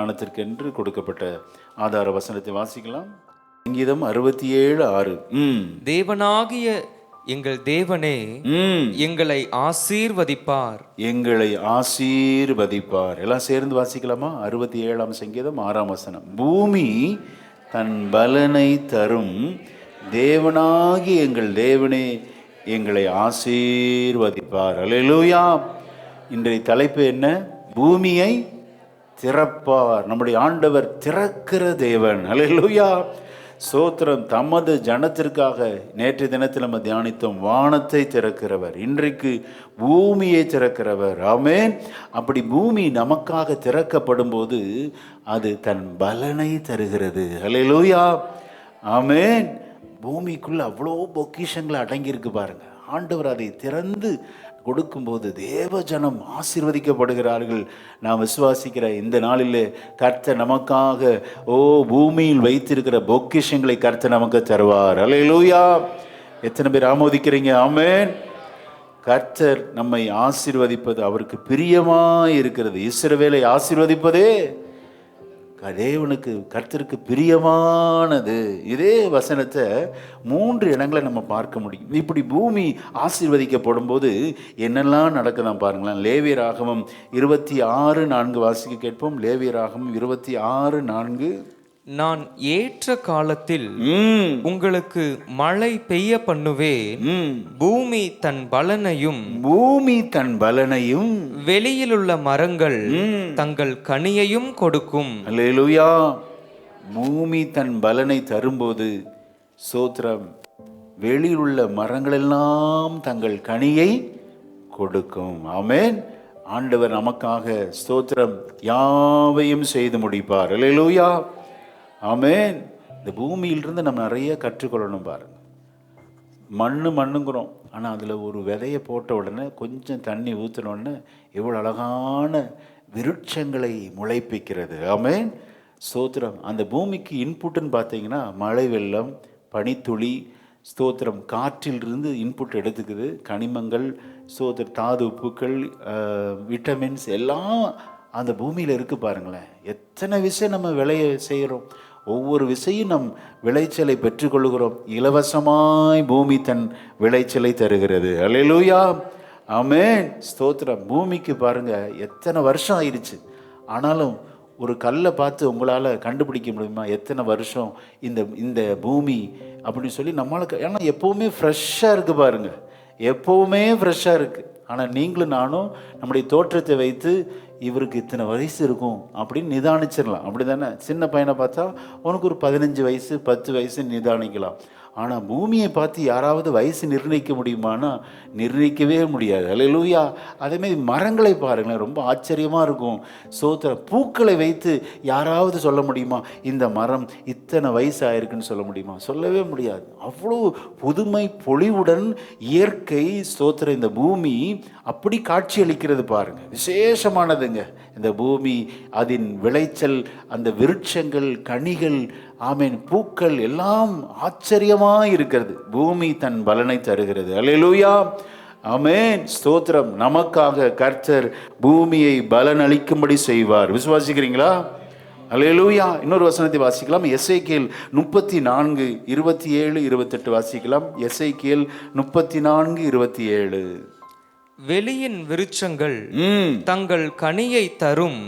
தியானத்திற்கென்று கொடுக்கப்பட்ட ஆதார வசனத்தை வாசிக்கலாம். சங்கீதம் 67:6. தேவனாகிய எங்கள் தேவனே எங்களை ஆசீர்வதிப்பார், எங்களை ஆசீர்வதிப்பார். எல்லாம் சேர்ந்து வாசிக்கலாமா? 67ஆம் சங்கீதம் 6ஆம் வசனம். பூமி தன் பலனை தரும், தேவனாகி எங்கள் தேவனே எங்களை ஆசீர்வதிப்பார். அல்லேலூயா. இன்றைய தலைப்பு என்ன? பூமியை திறப்பார். நம்முடைய ஆண்டவர் திறக்கிற தேவன். அல்லேலூயா. சோத்திரம். தமது ஜனத்திற்காக நேற்று தினத்தில் நம்ம தியானித்தோம், வானத்தை திறக்கிறவர், இன்றைக்கு பூமியை திறக்கிறவர். ஆமென். அப்படி பூமி நமக்காக திறக்கப்படும் போது அது தன் பலனை தருகிறது. அல்லேலூயா. ஆமென். பூமிக்குள்ள அவ்வளோ பொக்கிஷங்களை அடங்கியிருக்கு பாருங்க. ஆண்டவர் அதை திறந்து கொடுக்கும்போது தேவ ஜனம் ஆசீர்வதிக்கப்படுகிறார்கள். நான் விசுவாசிக்கிற இந்த நாளிலே கர்த்தர் நமக்காக பூமியில் வைத்திருக்கிற பொக்கிஷங்களை கர்த்தர் நமக்கு தருவார். அல்லேலூயா. எத்தனை பேர் ஆமோதிக்கிறீங்க? ஆமென். கர்த்தர் நம்மை ஆசீர்வதிப்பது அவருக்கு பிரியமாய் இருக்கிறது. இஸ்ரவேலை ஆசீர்வதிப்பதே தேவனுக்கு, கர்த்தருக்கு பிரியமானது. இதே வசனத்தை 3 இடங்களை நம்ம பார்க்க முடியும். இப்படி பூமி ஆசீர்வதிக்கப்படும் போது என்னெல்லாம் நடக்குதான் பாருங்களேன். லேவியராகமம் 26:4 வாசிக்க கேட்போம். லேவியராகமம் 26:4. நான் ஏற்ற காலத்தில் உங்களுக்கு மழை பெய்ய பண்ணுவேன், பூமி தன் பலனையும் வெளியிலுள்ள மரங்கள் தங்கள் கனியையும் கொடுக்கும். அல்லேலூயா. பூமி தன் பலனை தரும்போது சோத்திரம், வெளியிலுள்ள மரங்கள் எல்லாம் தங்கள் கனியை கொடுக்கும். ஆமென். ஆண்டவர் நமக்காக ஸ்தோத்திரம் யாவையும் செய்து முடிப்பார். அல்லேலூயா. ஆமென். இந்த பூமியிலிருந்து நம்ம நிறைய கற்றுக்கொள்ளணும் பாருங்க. மண்ணுங்கிறோம், ஆனால் அதில் ஒரு விதையை போட்ட உடனே கொஞ்சம் தண்ணி ஊற்றின உடனே எவ்வளோ அழகான விருட்சங்களை முளைப்பிக்கிறது. ஆமென். ஸ்தோத்திரம். அந்த பூமிக்கு இன்புட்டுன்னு பார்த்தீங்கன்னா மழை வெள்ளம், பனித்துளி, ஸ்தோத்திரம், காற்றிலிருந்து இன்புட் எடுத்துக்குது. கனிமங்கள், ஸ்தோத்திரம், தாது உப்புக்கள், விட்டமின்ஸ் எல்லாம் அந்த பூமியில் இருக்குது பாருங்களேன். எத்தனை விஷயம் நம்ம விளைய செய்கிறோம். ஒவ்வொரு விஷயம் நம் விளைச்சலை பெற்றுக்கொள்கிறோம். இலவசமாய் பூமி தன் விளைச்சலை தருகிறது. அல்லேலூயா. ஆமென். ஸ்தோத்திரம். பூமிக்கு பாருங்க எத்தனை வருஷம் ஆயிடுச்சு. ஆனாலும் ஒரு கல்லை பார்த்து உங்களால் கண்டுபிடிக்க முடியுமா எத்தனை வருஷம் இந்த பூமி அப்படின்னு சொல்லி நம்மளுக்கு? ஏன்னா எப்போவுமே ஃப்ரெஷ்ஷாக இருக்குது பாருங்க, எப்போவுமே ஃப்ரெஷ்ஷாக இருக்குது. ஆனால் நீங்களும் நானும் நம்முடைய தோற்றத்தை வைத்து இவருக்கு இத்தனை வயசு இருக்கும் அப்படின்னு நிதானிச்சிடலாம். அப்படி தானே? சின்ன பையனை பார்த்தா உனக்கு ஒரு 15 வயசு 10 வயசு நிதானிக்கலாம். ஆனால் பூமியை பார்த்து யாராவது வயசு நிர்ணயிக்க முடியுமானா நிர்ணயிக்கவே முடியாது. அல்லேலூயா. அதேமாதிரி மரங்களை பாருங்களேன், ரொம்ப ஆச்சரியமாக இருக்கும். சோத்திர பூக்களை வைத்து யாராவது சொல்ல முடியுமா இந்த மரம் இத்தனை வயசு ஆயிருக்குன்னு சொல்ல முடியுமா? சொல்லவே முடியாது. அவ்வளோ புதுமை பொலிவுடன் இயற்கை ஸ்தோத்திர இந்த பூமி அப்படி காட்சி அளிக்கிறது பாருங்க. விசேஷமானதுங்க இந்த பூமி. அதன் விளைச்சல், அந்த விருட்சங்கள், கனிகள், ஆமேன், பூக்கள் எல்லாம் ஆச்சரியமாக இருக்கிறது. பூமி தன் பலனை தருகிறது. அல்லேலூயா. ஆமேன். ஸ்தோத்திரம். நமக்காக கர்த்தர் பூமியை பலன் அளிக்கும்படி செய்வார். விசுவாசிக்கிறீங்களா? அல்லேலூயா. இன்னொரு வசனத்தை வாசிக்கலாம். எசேக்கியேல் 34:27-28 வாசிக்கலாம். எசேக்கியேல் 34:27. வெளியின் விருட்சங்கள் தங்கள் கனியை தரும்,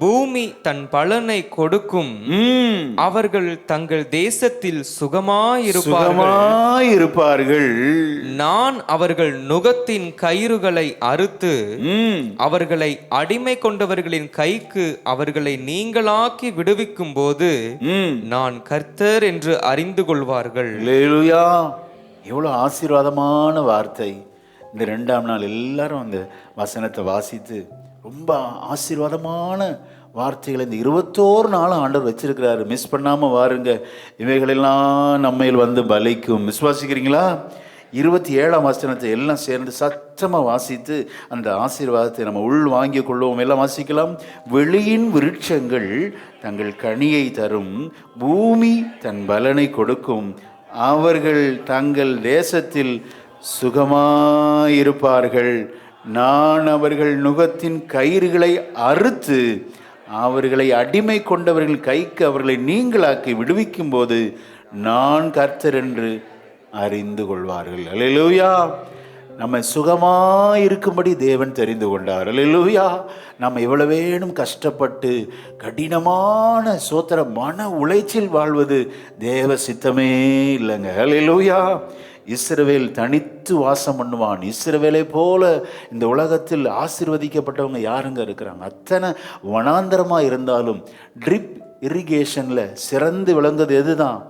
பூமி தன் பலனை கொடுக்கும், அவர்கள் தங்கள் தேசத்தில் சுகமாயிருப்பார்கள். நான் அவர்கள் நுகத்தின் கயிறுகளை அறுத்து அவர்களை அடிமை கொண்டவர்களின் கைக்கு அவர்களை நீங்களாக்கி விடுவிக்கும் போது நான் கர்த்தர் என்று அறிந்து கொள்வார்கள். அல்லேலூயா. எவ்வளவு ஆசீர்வாதமான வார்த்தை. இந்த 2ஆம் நாள் எல்லாரும் அந்த வசனத்தை வாசித்து ரொம்ப ஆசீர்வாதமான வார்த்தைகளை இந்த 21 நாளும் ஆண்டவர் வச்சிருக்கிறாரு. மிஸ் பண்ணாமல் வாருங்க. இவைகளெல்லாம் நம்மையில் வந்து பலிக்கும். விசுவாசிக்கிறீங்களா? 27ஆம் வசனத்தை எல்லாம் சேர்ந்து சத்தமாக வாசித்து அந்த ஆசீர்வாதத்தை நம்ம உள் வாங்கி கொள்வோம். எல்லாம் வாசிக்கலாம். வெளியின் விருட்சங்கள் தங்கள் கனியை தரும், பூமி தன் பலனை கொடுக்கும், அவர்கள் தங்கள் தேசத்தில் சுகமாயிருப்பார்கள். நான் அவர்கள் நுகத்தின் கயிறுகளை அறுத்து அவர்களை அடிமை கொண்டவர்கள் கைக்கு அவர்களை நீங்களாக்கி விடுவிக்கும் போது நான் கர்த்தர் என்று அறிந்து கொள்வார்கள். அல்லேலூயா. நம்ம சுகமாயிருக்கும்படி தேவன் தெரிந்து கொண்டார். அல்லேலூயா. நம்ம எவ்வளவேனும் கஷ்டப்பட்டு கடினமான சோத்திர மன உளைச்சில் வாழ்வது தேவ சித்தமே இல்லைங்க. அல்லேலூயா. இஸ்ரவேல் தனித்து வாசம் பண்ணுவான். இஸ்ரவேலை போல இந்த உலகத்தில் ஆசீர்வதிக்கப்பட்டவங்க யாருங்க இருக்கிறாங்க? அத்தனை வனாந்தரமாக இருந்தாலும் ட்ரிப் இரிகேஷனில் சிறந்து விளங்குது எதுதான்?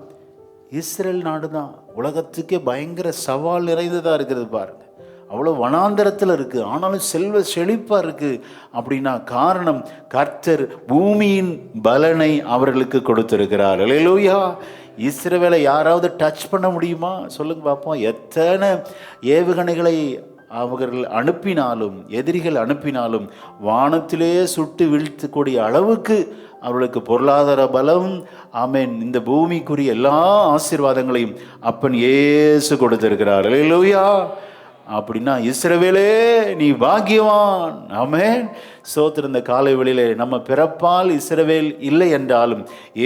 இஸ்ரேல் நாடு தான். உலகத்துக்கே பயங்கர சவால் நிறைந்ததாக இருக்கிறது பாருங்க. அவ்வளோ வனாந்தரத்தில் இருக்குது, ஆனாலும் செல்வ செழிப்பாக இருக்குது. அப்படின்னா காரணம் கர்த்தர் பூமியின் பலனை அவர்களுக்கு கொடுத்திருக்கிறார். அல்லேலூயா. இஸ்ரவேலை யாராவது டச் பண்ண முடியுமா? சொல்லுங்க பார்ப்போம். எத்தனை ஏவுகணைகளை அவர்கள் அனுப்பினாலும், எதிரிகள் அனுப்பினாலும் வானத்திலே சுட்டு வீழ்த்தக்கூடிய அளவுக்கு அவர்களுக்கு பொருளாதார பலம், ஆமென், இந்த பூமிக்குரிய எல்லா ஆசீர்வாதங்களையும் அப்பன் இயேசு கொடுத்திருக்கிறார். அல்லேலூயா. அப்படின்னா இஸ்ரவேலே நீ பாக்கியவான். ஆமென். சோத்திர இந்த காலை வேளையிலே நம்ம பிறப்பால் இஸ்ரவேல் இல்லை என்றாலும்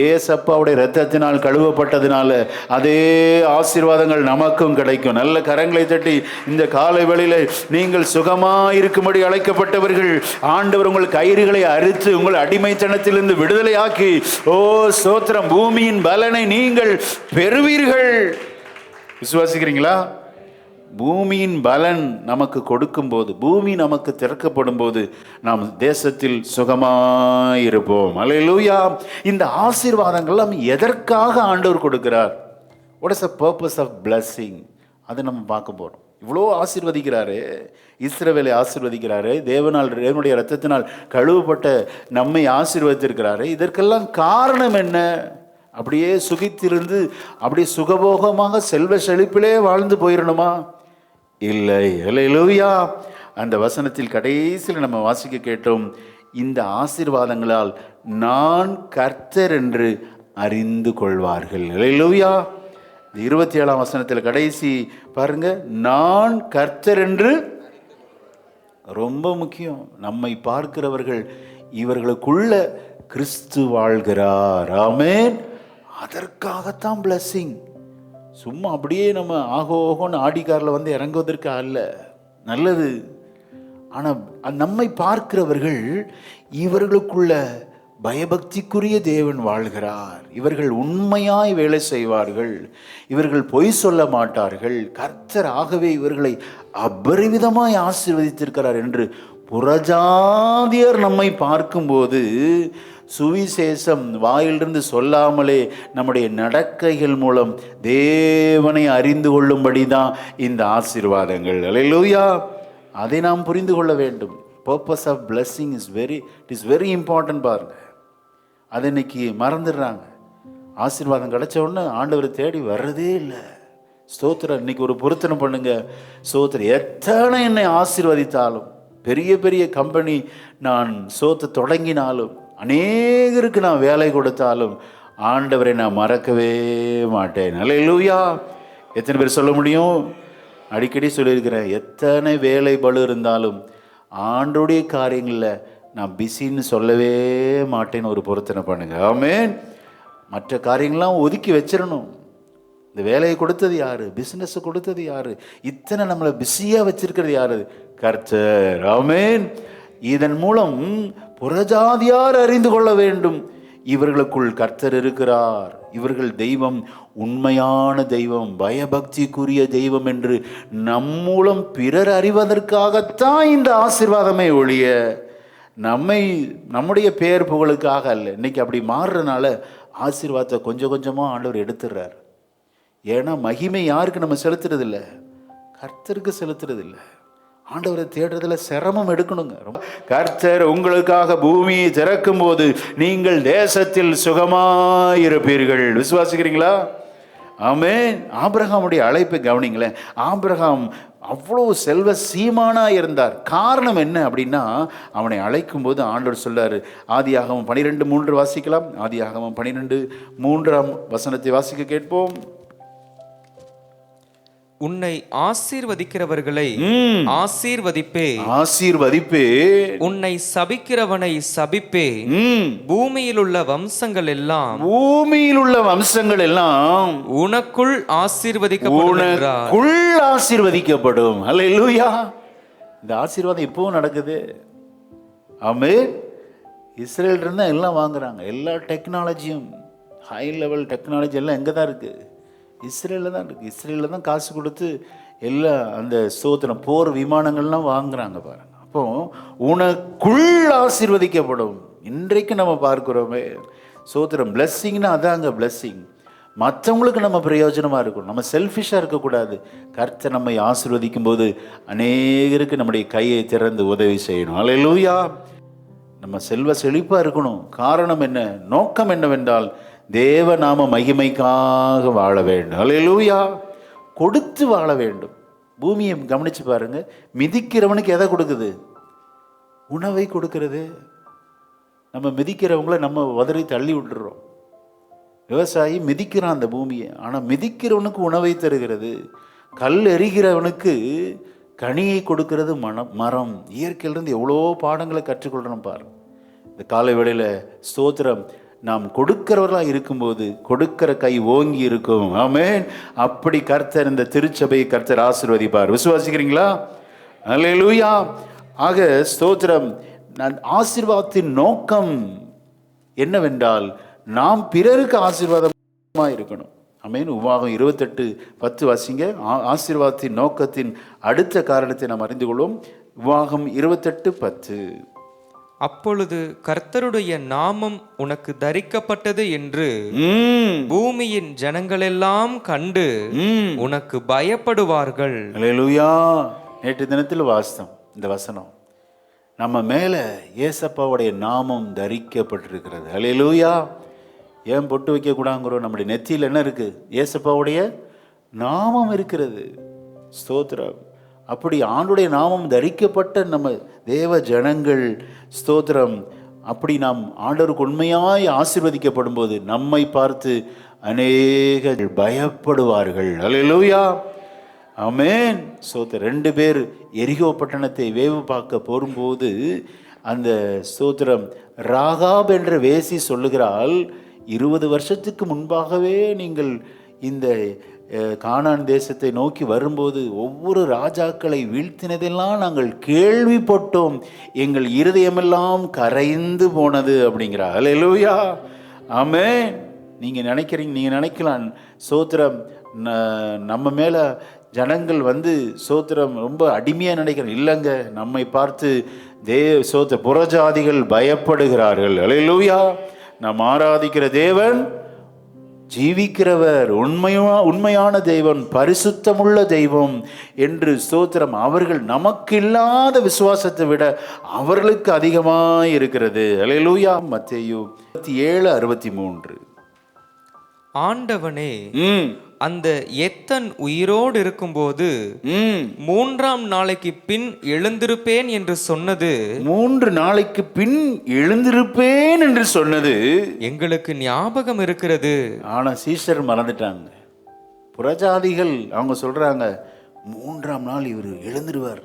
ஏசப்பாவுடைய இரத்தத்தினால் கழுவப்பட்டதினால அதே ஆசீர்வாதங்கள் நமக்கும் கிடைக்கும். நல்ல கரங்களை தட்டி இந்த காலை வேளையிலே நீங்கள் சுகமாயிருக்கும்படி அழைக்கப்பட்டவர்கள். ஆண்டவர் உங்கள் கயிறுகளை அறுத்து உங்கள் அடிமைத்தனத்திலிருந்து விடுதலையாக்கி, ஓ சோத்திரம், பூமியின் பலனை நீங்கள் பெறுவீர்கள். விசுவாசிக்கிறீங்களா? பூமியின் பலன் நமக்கு கொடுக்கும்போது, பூமி நமக்கு திறக்கப்படும் போது நாம் தேசத்தில் சுகமாயிருப்போம். அல்லேலூயா. இந்த ஆசீர்வாதங்கள் நம்ம எதற்காக ஆண்டவர் கொடுக்கிறார்? What is the purpose of blessing? அதை நம்ம பார்க்க போகிறோம். இவ்வளோ ஆசீர்வதிக்கிறாரு, இஸ்ரவேலை ஆசீர்வதிக்கிறாரு, தேவனுடைய இரத்தத்தினால் கழுவப்பட்ட நம்மை ஆசீர்வதித்திருக்கிறாரு. இதற்கெல்லாம் காரணம் என்ன? அப்படியே சுகித்திருந்து அப்படியே சுகபோகமாக செல்வ செழிப்பிலே வாழ்ந்து போயிடணுமா? இல்லை. அல்லேலூயா. அந்த வசனத்தில் கடைசியில் நம்ம வாசிக்க கேட்டோம், இந்த ஆசீர்வாதங்களால் நான் கர்த்தர் என்று அறிந்து கொள்வார்கள். அல்லேலூயா. 27ஆம் வசனத்தில் கடைசி பாருங்க, நான் கர்த்தர் என்று. ரொம்ப முக்கியம். நம்மை பார்க்கிறவர்கள் இவர்களுக்குள்ள கிறிஸ்து வாழ்கிறார். ஆமென். அதற்காகத்தான் பிளஸ்ஸிங். சும்மா அப்படியே நம்ம ஆகோகோன்னு ஆடிக்காரில் வந்து இறங்குவதற்கு அல்ல. நல்லது. ஆனால் நம்மை பார்க்கிறவர்கள் இவர்களுக்குள்ள பயபக்திக்குரிய தேவன் வாழ்கிறார், இவர்கள் உண்மையாய் வேலை செய்வார்கள், இவர்கள் பொய் சொல்ல மாட்டார்கள், கர்த்தர் ஆகவே இவர்களை அபரிவிதமாய் ஆசீர்வதித்திருக்கிறார் என்று புறஜாதியர் நம்மை பார்க்கும்போது சுவிசேஷம் வாயிலிருந்து சொல்லாமலே நம்முடைய நடக்கைகள் மூலம் தேவனை அறிந்து கொள்ளும்படி தான் இந்த ஆசீர்வாதங்கள். அல்லேலூயா. அதை நாம் புரிந்து கொள்ள வேண்டும். Purpose of blessing it is very important. பாருங்க, அதை இன்னைக்கு மறந்துடுறாங்க. ஆசீர்வாதம் கிடைச்ச உடனே ஆண்டவரை தேடி வர்றதே இல்லை. ஸ்தோத்திரம். இன்னைக்கு ஒரு பொருத்தனை பண்ணுங்க. ஸ்தோத்திரம். எத்தனை என்னை ஆசீர்வதித்தாலும், பெரிய பெரிய கம்பெனி நான் தொடங்கினாலும், அநேகருக்கு நான் வேலை கொடுத்தாலும் ஆண்டவரை நான் மறக்கவே மாட்டேன். அல்லேலூயா. எத்தனை பேர் சொல்ல முடியும்? அடிக்கடி சொல்லியிருக்கிறேன், எத்தனை வேலை பளு இருந்தாலும் ஆண்டோடைய காரியங்களில் நான் பிஸின்னு சொல்லவே மாட்டேன்னு ஒரு பொருத்தனை பண்ணுங்க. ஆமென். மற்ற காரியங்கள்லாம் ஒதுக்கி வச்சிடணும். இந்த வேலையை கொடுத்தது யாரு? பிஸ்னஸ் கொடுத்தது யாரு? இத்தனை நம்மளை பிஸியாக வச்சிருக்கிறது யாரு? கர்த்தர். ஆமென். இதன் மூலம் புறஜாதியார் அறிந்து கொள்ள வேண்டும், இவர்களுக்குள் கர்த்தர் இருக்கிறார், இவர்கள் தெய்வம் உண்மையான தெய்வம், பயபக்திக்குரிய தெய்வம் என்று நம் மூலம் பிறர் அறிவதற்காகத்தான் இந்த ஆசீர்வாதமே ஒழிய நம்முடைய பெயர் புகழுக்காக அல்ல. இன்னைக்கு அப்படி மாறுறதுனால ஆசீர்வாதத்தை கொஞ்சம் கொஞ்சமாக ஆண்டவர் எடுத்துடுறார். ஏன்னா மகிமை யாருக்கு நம்ம செலுத்துறதில்லை? கர்த்தருக்கு செலுத்துறதில்லை. ஆண்டவரை தேடுறதுல சிரமம் எடுக்கணுங்க. கர்த்தர் உங்களுக்காக பூமியை திறக்கும் போது நீங்கள் தேசத்தில் சுகமாயிருப்பீர்கள். விசுவாசிக்கிறீங்களா? ஆமென். ஆபிரகாமுடைய அழைப்பை கவனிங்களேன். ஆபிரகாம் அவ்வளோ செல்வ சீமானா இருந்தார். காரணம் என்ன அப்படின்னா, அவனை அழைக்கும் போது ஆண்டவர் சொல்றாரு, ஆதியாகமம் 12:3 வாசிக்கலாம். ஆதியாகமம் 12:3 வசனத்தை வாசிக்க கேட்போம். உன்னை ஆசீர்வதிக்கிறவர்களை ஆசீர்வதிப்பே, ஆசீர்வதிப்பே. உன்னை சபிக்கிறவனை சபிப்பே. பூமியில் உள்ள வம்சங்கள் எல்லாம், பூமியில் உள்ள வம்சங்கள் எல்லாம் உனக்குள் ஆசீர்வதிக்கப்படும் என்றார். உனக்குள் ஆசீர்வதிக்கப்படும். அல்லேலூயா. இந்த ஆசீர்வாதம் இப்பவும் நடக்குது. ஆமென். இஸ்ரேல் இருந்தா எல்லாம் வாங்குறாங்க. எல்லா டெக்னாலஜியும், ஹை லெவல் டெக்னாலஜி எல்லாம் எங்கே தான் இருக்குது? இஸ்ரேலில் தான் இருக்குது. இஸ்ரேலில் தான் காசு கொடுத்து எல்லா அந்த ஸ்தோத்திரம் போர் விமானங்கள்லாம் வாங்குறாங்க பாருங்க. அப்போ உனக்குள் ஆசீர்வதிக்கப்படும். இன்றைக்கு நம்ம பார்க்கிறோமே ஸ்தோத்திரம். பிளஸ்ஸிங்னா அதாங்க பிளஸ்ஸிங். மற்றவங்களுக்கு நம்ம பிரயோஜனமாக இருக்கணும். நம்ம செல்ஃபிஷாக இருக்கக்கூடாது. கர்த்தர் நம்மை ஆசீர்வதிக்கும் போது அநேகருக்கு நம்முடைய கையை திறந்து உதவி செய்யணும். அல்லேலூயா. நம்ம செல்வ செழிப்பாக இருக்கணும். காரணம் என்ன? நோக்கம் என்னவென்றால் தேவ நாம மகிமைக்காக வாழ வேண்டும். அல்லேலூயா. கொடுத்து வாழ வேண்டும். பூமியை கவனித்து பாருங்க. மிதிக்கிறவனுக்கு எதை கொடுக்குது? உணவை கொடுக்கிறது. நம்ம மிதிக்கிறவங்கள நம்ம உதறி தள்ளி விட்டுறோம். விவசாயி மிதிக்கிறான் அந்த பூமியை, ஆனால் மிதிக்கிறவனுக்கு உணவை தருகிறது. கல் எறிகிறவனுக்கு கனியை கொடுக்கிறது மரம். இயற்கையிலிருந்து எவ்வளோ பாடங்களை கற்றுக்கொள்கிறோம் பாரு. இந்த காலை வேளையில் ஸ்தோத்திரம். நாம் கொடுக்கிறவர்களாக இருக்கும்போது கொடுக்கிற கை ஓங்கி இருக்கும். ஆமென். அப்படி கர்த்தர் இந்த திருச்சபையை கர்த்தர் ஆசீர்வதிப்பார். விசுவாசிக்கிறீங்களா? அல்லேலூயா. ஆக ஸ்தோத்திரம். ஆசீர்வாதத்தின் நோக்கம் என்னவென்றால் நாம் பிறருக்கு ஆசீர்வாதமாக இருக்கணும். ஆமென். உபாகம் 28:10 வாசிங்க. ஆசீர்வாதத்தின் நோக்கத்தின் அடுத்த காரணத்தை நாம் அறிந்து கொள்வோம். உபாகம் 28:10. அப்பொழுது கர்த்தருடைய நாமம் உனக்கு தரிக்கப்பட்டது என்று பூமியின் ஜனங்களெல்லாம் கண்டு உனக்கு பயப்படுவார்கள். அல்லேலூயா. நேற்று தினத்தில் வாசித்தோம் இந்த வசனம். நம்ம மேலே ஏசப்பாவுடைய நாமம் தரிக்கப்பட்டிருக்கிறது. அல்லேலூயா. ஏன் பொட்டு வைக்கக்கூடாங்கிறோம்? நம்முடைய நெத்தியில் என்ன இருக்குது? ஏசப்பாவுடைய நாமம் இருக்கிறது. ஸ்தோத்திரம். அப்படி ஆண்டுடைய நாமம் தரிக்கப்பட்ட நம்ம தேவ ஜனங்கள் ஸ்தோத்திரம். அப்படி நாம் ஆண்டவருக்கு உண்மையாய் ஆசீர்வதிக்கப்படும் போது நம்மை பார்த்து அநேகர் பயப்படுவார்கள். அல்லேலூயா. ஆமென். ஸ்தோத்திரம். 2 பேர் எரிகோ பட்டணத்தை வேவு பார்க்க போகும்போது அந்த ஸ்தோத்திரம் ராகாப் என்ற வேசி சொல்லுகிறாள், 20 வருஷத்துக்கு முன்பாகவே நீங்கள் இந்த கானான் தேசத்தை நோக்கி வரும்போது ஒவ்வொரு ராஜாக்களை வீழ்த்தினதெல்லாம் நாங்கள் கேள்விப்பட்டோம், எங்கள் இருதயமெல்லாம் கரைந்து போனது அப்படிங்கிறா. அல்லேலூயா. ஆமென். நீங்கள் நினைக்கலாம் ஸ்தோத்திரம் நம்ம மேலே ஜனங்கள் ஸ்தோத்திரம் ரொம்ப அடிமையாக நினைக்கிறேன். இல்லைங்க, நம்மை பார்த்து புறஜாதிகள் பயப்படுகிறார்கள். அல்லேலூயா. நாம் ஆராதிக்கிற தேவன் ஜீவிக்கிறவர், உண்மையான தெய்வம், பரிசுத்தமுள்ள தெய்வம் என்று ஸ்தோத்திரம். அவர்கள் நமக்கு இல்லாத விசுவாசத்தை விட அவர்களுக்கு அதிகமாக இருக்கிறது. அல்லேலூயா. மத்தேயு 27:63. ஆண்டவனே, அந்த எத்தன் உயிரோடு இருக்கும்போது 3ஆம் நாளைக்கு பின் எழுந்திருப்பேன் என்று சொன்னது, 3 நாளைக்கு பின் எழுந்திருப்பேன் என்று சொன்னது எங்களுக்கு ஞாபகம் இருக்கிறது. ஆனா சீஷர் மறந்துட்டாங்க. புறஜாதிகள் அவங்க சொல்றாங்க, 3ஆம் நாள் இவர் எழுந்துருவார்,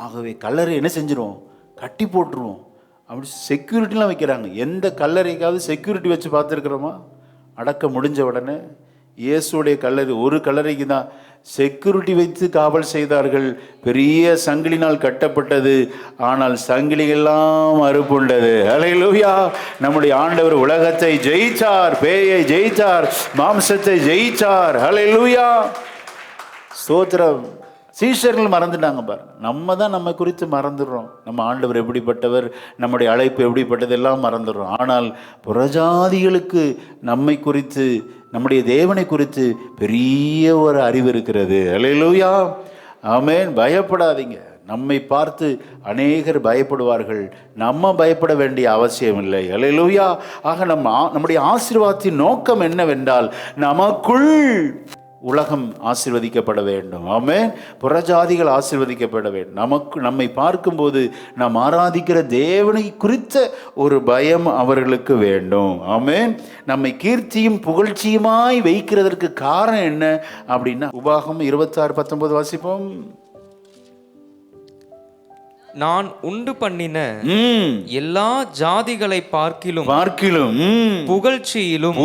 ஆகவே கல்லறை என்ன செஞ்சிருவோம், கட்டி போட்டுருவோம் அப்படி செக்யூரிட்டிலாம் வைக்கிறாங்க. எந்த கல்லறைக்காவது செக்யூரிட்டி வச்சு பார்த்துருக்குறோமா? அடக்க முடிஞ்ச உடனே இயேசுடைய கல்லறை, ஒரு கல்லறைக்கு தான் செக்யூரிட்டி வைத்து காவல் செய்தார்கள். பெரிய சங்கிலினால் கட்டப்பட்டது, ஆனால் சங்கிலியெல்லாம் அறுப்புண்டது. அல்லேலூயா. நம்முடைய ஆண்டவர் உலகத்தை ஜெயிச்சார், பேயை ஜெயிச்சார், மாம்சத்தை ஜெயிச்சார். அல்லேலூயா. ஸ்தோத்திரம். சீஷர்கள் மறந்துட்டாங்க பாருங்க. நம்ம தான் நம்ம குறித்து மறந்துடுறோம். நம்ம ஆண்டவர் எப்படிப்பட்டவர், நம்முடைய அழைப்பு எப்படிப்பட்டது எல்லாம் மறந்துடுறோம். ஆனால் புறஜாதிகளுக்கு நம்மை குறித்து, நம்முடைய தேவனை குறித்து பெரிய ஒரு அறிவு இருக்கிறது. அல்லேலூயா. ஆமென். பயப்படாதீங்க. நம்மை பார்த்து அநேகர் பயப்படுவார்கள். நம்ம பயப்பட வேண்டிய அவசியம் இல்லை. அல்லேலூயா. ஆக நம்முடைய ஆசீர்வாதத்தின் நோக்கம் என்னவென்றால் நமக்குள் உலகம் ஆசீர்வதிக்கப்பட வேண்டும். ஆமென். புறஜாதிகள் ஆசீர்வதிக்கப்பட வேண்டும். நம்மை பார்க்கும்போது நாம் ஆராதிக்கிற தேவனை குறித்த ஒரு பயம் அவர்களுக்கு வேண்டும். ஆமென். நம்மை கீர்த்தியும் புகழ்ச்சியுமாய் வைக்கிறதற்கு காரணம் என்ன அப்படின்னா, உபாகமம் 26:19 வாசிப்போம். நான் உண்டு பண்ணின எல்லா ஜாதிகளை பார்க்கிலும் புகழ்ச்சியிலும்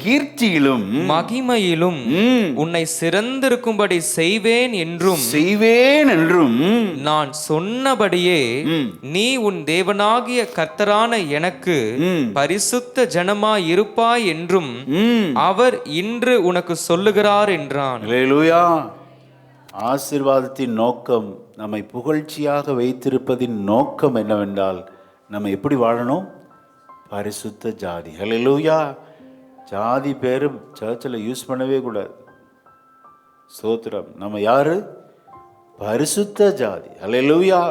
கீர்த்தியிலும் மகிமையிலும் உன்னை சிறந்திருக்கும்படி செய்வேன் என்றும் நான் சொன்னபடியே நீ உன் தேவனாகிய கர்த்தரான எனக்கு பரிசுத்த ஜனமாய் இருப்பாய் என்றும் அவர் இன்று உனக்கு சொல்லுகிறார் என்றான். அல்லேலூயா. ஆசீர்வாதத்தின் நோக்கம், நம்மை புகழ்ச்சியாக வைத்திருப்பதின் நோக்கம் என்னவென்றால், நம்ம எப்படி வாழணும்? பரிசுத்த ஜாதி. அல்லேலூயா. ஜாதி பேர் சர்ச்சில் யூஸ் பண்ணவே கூடாது. ஸ்தோத்திரம். நம்ம யாரு? பரிசுத்த ஜாதி. அல்லேலூயா.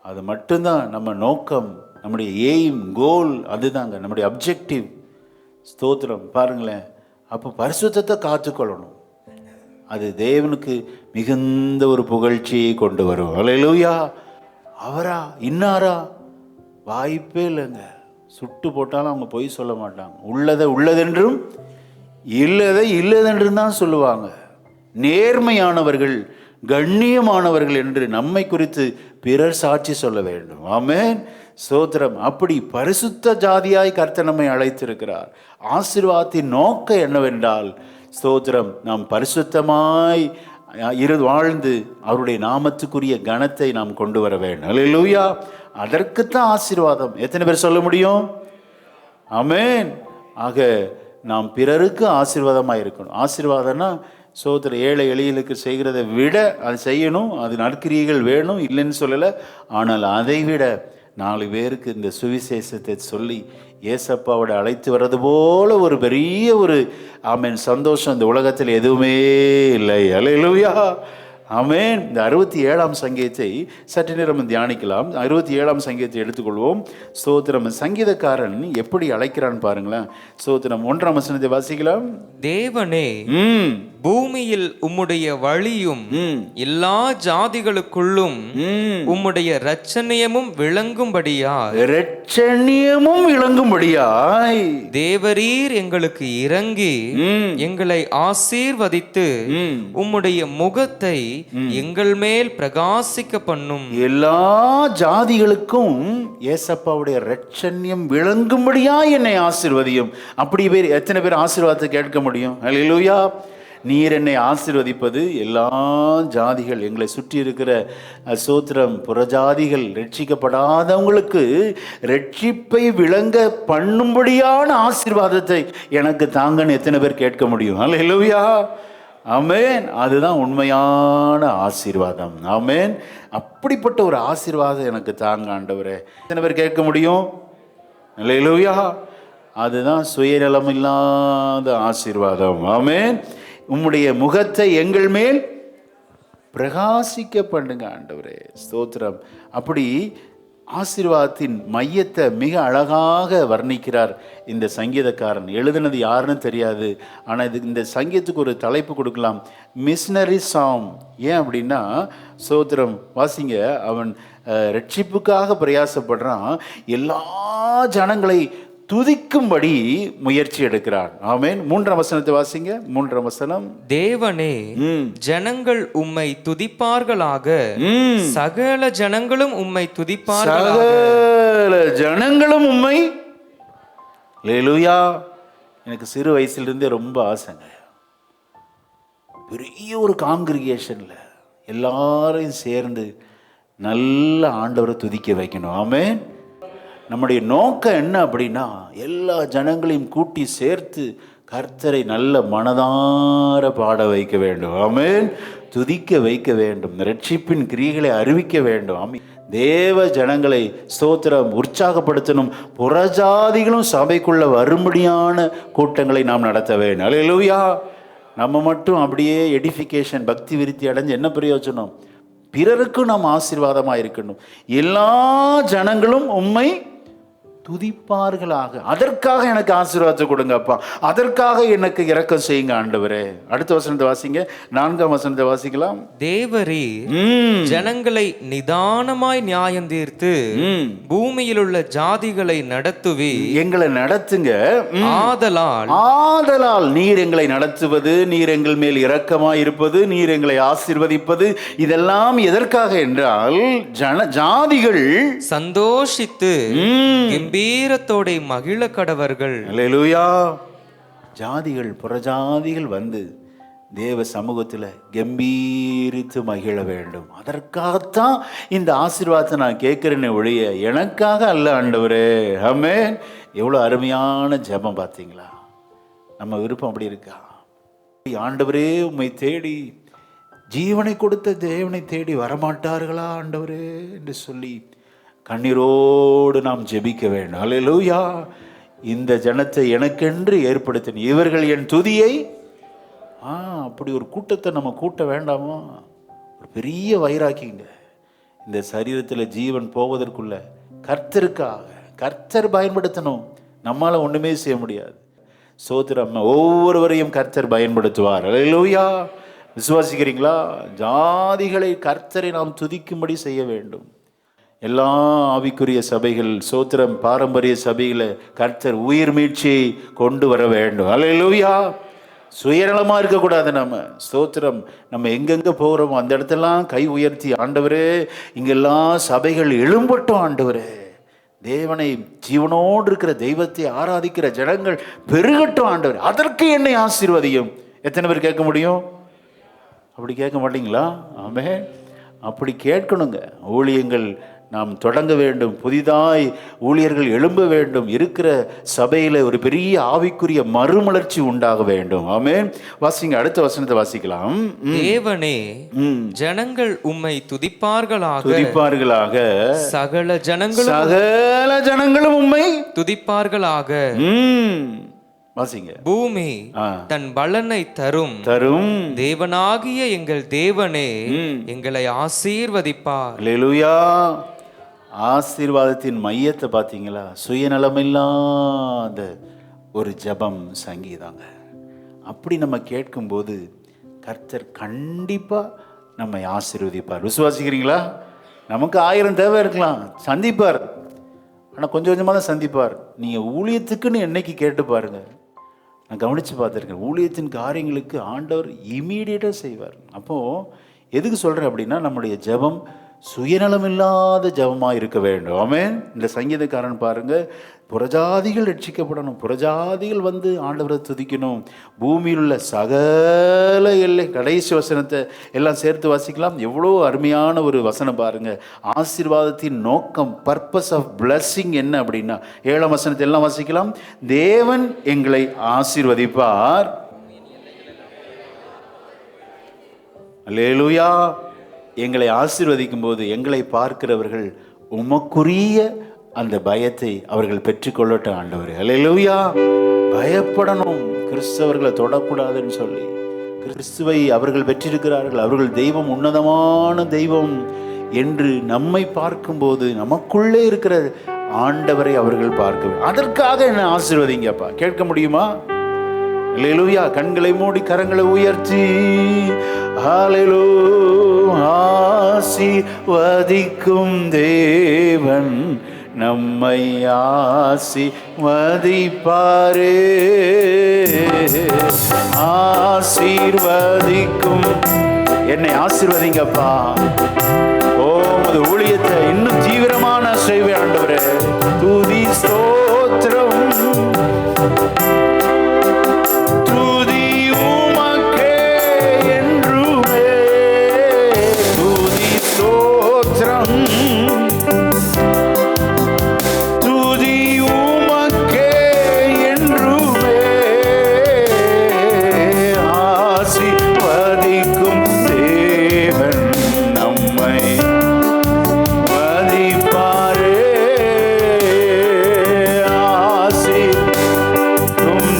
அது மட்டும்தான் நம்ம நோக்கம், நம்முடைய எய்ம், கோல், அதுதாங்க நம்முடைய அப்ஜெக்டிவ். ஸ்தோத்திரம். பாருங்களேன், அப்போ பரிசுத்தத்தை காத்துக்கொள்ளணும். அது தேவனுக்கு மிகுந்த ஒரு புகழ்ச்சியை கொண்டு வரும். அல்லேலூயா. அவரா இன்னாரா? வாய்ப்பே இல்லைங்க. சுட்டு போட்டாலும் அவங்க பொய் சொல்ல மாட்டாங்க. உள்ளதை உள்ளதென்றும் இல்லதை இல்லதென்றும் தான் சொல்லுவாங்க. நேர்மையானவர்கள், கண்ணியமானவர்கள் என்று நம்மை குறித்து பிறர் சாட்சி சொல்ல வேண்டும். ஆமென். ஸ்தோத்திரம். அப்படி பரிசுத்த ஜாதியாய் கர்த்தர் நம்மை அழைத்திருக்கிறார். ஆசீர்வாதத்தின் நோக்கம் என்னவென்றால், ஸ்தோத்திரம், நாம் பரிசுத்தமாய் வாழ்ந்து அவருடைய நாமத்துக்குரிய கனத்தை நாம் கொண்டு வர வேண்டும். அல்லேலூயா. அதற்குத்தான் ஆசீர்வாதம். எத்தனை பேர் சொல்ல முடியும்? ஆமென். ஆக நாம் பிறருக்கு ஆசீர்வாதமாக இருக்கணும். ஆசீர்வாதம்னா சோதர ஏழை எளியலுக்கு செய்கிறதை விட அது செய்யணும். அது நற்கிரியைகள் வேணும், இல்லைன்னு சொல்லலை. ஆனால் அதை விட 4 பேருக்கு இந்த சுவிசேஷத்தை சொல்லி ஏசப்பாவோட அழைத்து வர்றது போல ஒரு பெரிய ஒரு ஆமென் சந்தோஷம் இந்த உலகத்தில் எதுவுமே இல்லை. அல்லேலூயா. ஆமென். இந்த 67ஆம் சங்கீதத்தை சற்று நேரம் தியானிக்கலாம். 67ஆம் சங்கீதத்தை எடுத்துக்கொள்வோம். ஸ்தோத்திரம். சங்கீதக்காரன் எப்படி அழைக்கிறான் பாருங்களேன். ஸ்தோத்திரம். 1ஆம் வசனத்தை வாசிக்கலாம். தேவனே, பூமியில் உம்முடைய வழியும் எல்லா ஜாதிகளுக்குள்ளும் உம்முடைய இரட்சணியமும் விளங்கும்படியாய் தேவரீர் எங்களுக்கு இறங்கி எங்களை ஆசீர்வதித்து உம்முடைய முகத்தை எங்கள் மேல் பிரகாசிக்க பண்ணும். எல்லா ஜாதிகளுக்கும் ஏசப்பாவுடைய இரட்சணியம் விளங்கும்படியாய் என்னை ஆசீர்வதியும். அப்படி பேர் எத்தனை பேர் ஆசீர்வாதத்தை கேட்க முடியும்? அல்லேலூயா. நீர் என்னை ஆசீர்வதிப்பது எல்லா ஜாதிகள், எங்களை சுற்றி இருக்கிற சோத்திரம் புறஜாதிகள், ரட்சிக்கப்படாதவங்களுக்கு ரட்சிப்பை விளங்க பண்ணும்படியான ஆசீர்வாதத்தை எனக்கு தாங்கன்னு எத்தனை பேர் கேட்க முடியும்? அல்லேலூயா. ஆமென். அதுதான் உண்மையான ஆசீர்வாதம். ஆமென். அப்படிப்பட்ட ஒரு ஆசீர்வாதம் எனக்கு தாங்க ஆண்டவரே. எத்தனை பேர் கேட்க முடியும்? அல்லேலூயா. அதுதான் சுயநலம் இல்லாத ஆசீர்வாதம். ஆமென். உம்முடைய முகத்தை எங்கள் மேல் பிரகாசிக்க பண்ணுங்க ஆண்டவரே. ஸ்தோத்திரம். அப்படி ஆசீர்வாதத்தின் மையத்தை மிக அழகாக வர்ணிக்கிறார் இந்த சங்கீதக்காரன். எழுதுனது யாருன்னு தெரியாது, ஆனால் இந்த சங்கீதத்துக்கு ஒரு தலைப்பு கொடுக்கலாம், மிஷனரி சாங். ஏன் அப்படின்னா, ஸ்தோத்திரம், வாசிங்க, அவன் ரட்சிப்புக்காக பிரயாசப்படுறான். எல்லா ஜனங்களை துதிக்கும்படி முயற்சி எடுக்கிறான். ஆமென். 3ஆம் வசனத்தை வாசிங்க. 3ஆம் வசனம். தேவனே, ஜனங்கள் உம்மை துதிப்பார்களாக, சகல ஜனங்களும் உம்மை துதிப்பார்களாக. சகல ஜனங்களும் உம்மை. அல்லேலூயா. எனக்கு சிறு வயசுலேருந்தே ரொம்ப ஆசைங்க, பெரிய ஒரு காங்கிரிகேஷன்ல எல்லாரையும் சேர்ந்து நல்ல ஆண்டவரை துதிக்க வைக்கணும். ஆமென். நம்முடைய நோக்கம் என்ன அப்படின்னா, எல்லா ஜனங்களையும் கூட்டி சேர்த்து கர்த்தரை நல்ல மனதார பாட வைக்க வேண்டும். ஆமென். துதிக்க வைக்க வேண்டும். ரட்சிப்பின் கிரியைகளை அறிவிக்க வேண்டும். ஆமென். தேவ ஜனங்களை ஸ்தோத்திரம் உற்சாகப்படுத்தணும். புறஜாதிகளும் சபைக்குள்ள வரும்படியான கூட்டங்களை நாம் நடத்த வேண்டும். அல்லேலூயா. நம்ம மட்டும் அப்படியே எடிஃபிகேஷன், பக்தி விருத்தி அடைஞ்சு என்ன பிரயோஜனம்? பிறருக்கும் நாம் ஆசீர்வாதமாக இருக்கணும். எல்லா ஜனங்களும் உம்மை துதிப்பார்களாக. அதற்காக எனக்கு ஆசீர்வாதத்தை கொடுங்கப்பா, அதற்காக எனக்கு இரக்கம் செய்யுங்க ஆண்டவரே. அடுத்த வசனத்தை வாசிங்க, 4ஆம் வசனத்தை வாசிக்கலாம். தேவரீ ஜனங்களை நிதானமாய் நியாயம் தீர்த்து பூமியில் உள்ள ஜாதிகளை நடத்துவி. எங்களை நடத்துங்க. ஆதலால் நீர் எங்களை நடத்துவது, நீர் எங்கள் மேல் இரக்கமாய் இருப்பது, நீர் எங்களை ஆசீர்வதிப்பது, இதெல்லாம் எதற்காக என்றால் ஜாதிகள் சந்தோஷித்து கம்பீரத்தோட மகிழ கடவர்கள். அல்லேலூயா. ஜாதிகள், புறஜாதிகள் வந்து தேவ சமூகத்தில் கம்பீரித்து மகிழ வேண்டும். அதற்காகத்தான் இந்த ஆசீர்வாதத்தை நான் கேட்கிறேன்னு ஒழிய எனக்காக அல்ல ஆண்டவரே. ஆமென். எவ்வளோ அருமையான ஜெபம் பார்த்தீங்களா? நம்ம விருப்பம் அப்படி இருக்கா? ஆண்டவரே உம்மை தேடி, ஜீவனை கொடுத்த தேவனை தேடி வரமாட்டார்களா ஆண்டவரே என்று சொல்லி கண்ணீரோடு நாம் ஜெபிக்க வேண்டும். அல்லேலூயா. இந்த ஜனத்தை எனக்கென்று ஏற்படுத்தின இவர்கள் என் துதியை, அப்படி ஒரு கூட்டத்தை நம்ம கூட்ட வேண்டாமா? ஒரு பெரிய வைராக்கிங்க. இந்த சரீரத்தில் ஜீவன் போவதற்குள்ள கர்த்தருக்காக கர்த்தர் பயன்படுத்தணும். நம்மளால ஒண்ணுமே செய்ய முடியாது. சோத்திரம். ஒவ்வொருவரையும் கர்த்தர் பயன்படுத்துவார். அல்லேலூயா. விசுவாசிக்கிறீங்களா? ஜாதிகளை கர்த்தரை நாம் துதிக்கும்படி செய்ய வேண்டும். எல்லா ஆவிக்குரிய சபைகள், சோத்திரம், பாரம்பரிய சபைகளை கர்த்தர் உயிர் மீட்சியை கொண்டு வர வேண்டும். அல்லேலூயா. சுயநலமா இருக்கக்கூடாது. நம்ம ஸ்தோத்திரம், நம்ம எங்கெங்க போகிறோமோ அந்த இடத்தெல்லாம் கை உயர்த்தி, ஆண்டவரே இங்கெல்லாம் சபைகள் எழும்பட்டும் ஆண்டவரே, தேவனை, ஜீவனோடு இருக்கிற தெய்வத்தை ஆராதிக்கிற ஜனங்கள் பெருகட்டும் ஆண்டவர், அதற்கு என்னை ஆசீர்வதியும். எத்தனை பேர் கேட்க முடியும்? அப்படி கேட்க மாட்டீங்களா? ஆமென். அப்படி கேட்கணுங்க. ஊழியங்கள் நாம் தொடங்க வேண்டும். புதிதாய் ஊழியர்கள் எழும்ப வேண்டும். இருக்கிற சபையில் ஒரு பெரிய ஆவிக்குரிய மறுமலர்ச்சி உண்டாக வேண்டும். ஆமென். வாசிங்க, அடுத்த வசனத்தை வாசிக்கலாம். தேவனே, ஜனங்கள் உம்மை துதிப்பார்களாக, சகல ஜனங்களும் உம்மை துதிப்பார்களாக. வாசிங்க. பூமி தன் பலனை தரும் தேவனாகிய எங்கள் தேவனே எங்களை ஆசீர்வதிப்பார். அல்லேலூயா. ஆசீர்வாதத்தின் மையத்தை பார்த்தீங்களா? சுயநலமில்லாத ஒரு ஜெபம், சங்கீதாங்க. அப்படி நம்ம கேட்கும்போது கர்த்தர் கண்டிப்பா நம்மை ஆசீர்வதிப்பார். விசுவாசிக்கிறீங்களா? நமக்கு 1000 தேவை இருக்கலாம், சந்திப்பார். ஆனால் கொஞ்சம் கொஞ்சமாக தான் சந்திப்பார். நீங்கள் ஊழியத்துக்குன்னு என்னைக்கு கேட்டு பாருங்க. நான் கவனித்து பார்த்துருக்கேன். ஊழியத்தின் காரியங்களுக்கு ஆண்டவர் இமீடியட்டாக செய்வார். அப்போது எதுக்கு சொல்கிறேன் அப்படின்னா, நம்முடைய ஜெபம் சுயநலமில்லாத ஜெபமாக இருக்க வேண்டும். ஆமென். இந்த சங்கீதக்காரன் பாருங்க, புறஜாதிகள் ரட்சிக்கப்படணும், புறஜாதிகள் வந்து ஆண்டவரை துதிக்கணும், பூமியில் உள்ள சகல எல்லை. கடைசி வசனத்தை எல்லாம் சேர்த்து வாசிக்கலாம். எவ்வளோ அருமையான ஒரு வசனம் பாருங்க. ஆசீர்வாதத்தின் நோக்கம், பர்பஸ் ஆஃப் பிளஸ்ஸிங் என்ன அப்படின்னா, 7ஆம் வசனத்தை எல்லாம் வாசிக்கலாம். தேவன் எங்களை ஆசீர்வதிப்பார். அல்லேலூயா. எங்களை ஆசீர்வதிக்கும் போது எங்களை பார்க்கிறவர்கள் உமக்குரிய அந்த பயத்தை அவர்கள் பெற்றுக்கொள்ளட்டும் ஆண்டவரே. அல்லேலூயா. பயப்படணும், கிறிஸ்தவர்களை தொடக்கூடாதுன்னு சொல்லி. கிறிஸ்துவை அவர்கள் பெற்றிருக்கிறார்கள், அவர்கள் தெய்வம் உன்னதமான தெய்வம் என்று நம்மை பார்க்கும்போது நமக்குள்ளே இருக்கிற ஆண்டவரை அவர்கள் பார்க்க, அதற்காக என்ன ஆசீர்வதிங்கப்பா. கேட்க முடியுமா? அல்லேலூயா. கண்களை மூடி கரங்களை உயர்த்தி ஹல்லேலூயா. ஆசீர்வதிக்கும் தேவன் நம்மை ஆசீர்வதிப்பாரே. ஆசீர்வதிக்கும், என்னை ஆசீர்வதிங்கப்பா. உமது ஊழியத்தை இன்னும் தீவிரமான செய்வே ஆண்டவரே. துதி ஸ்தோத்திரம், துதி உமக்கே என்றுமே. துதி ஸ்தோத்திரம், துதி உமக்கே என்றுமே. ஆசீர்வதிக்கும் தேவன் நம்மை மதிப்பாரே. ஆசீர்வதிக்கும்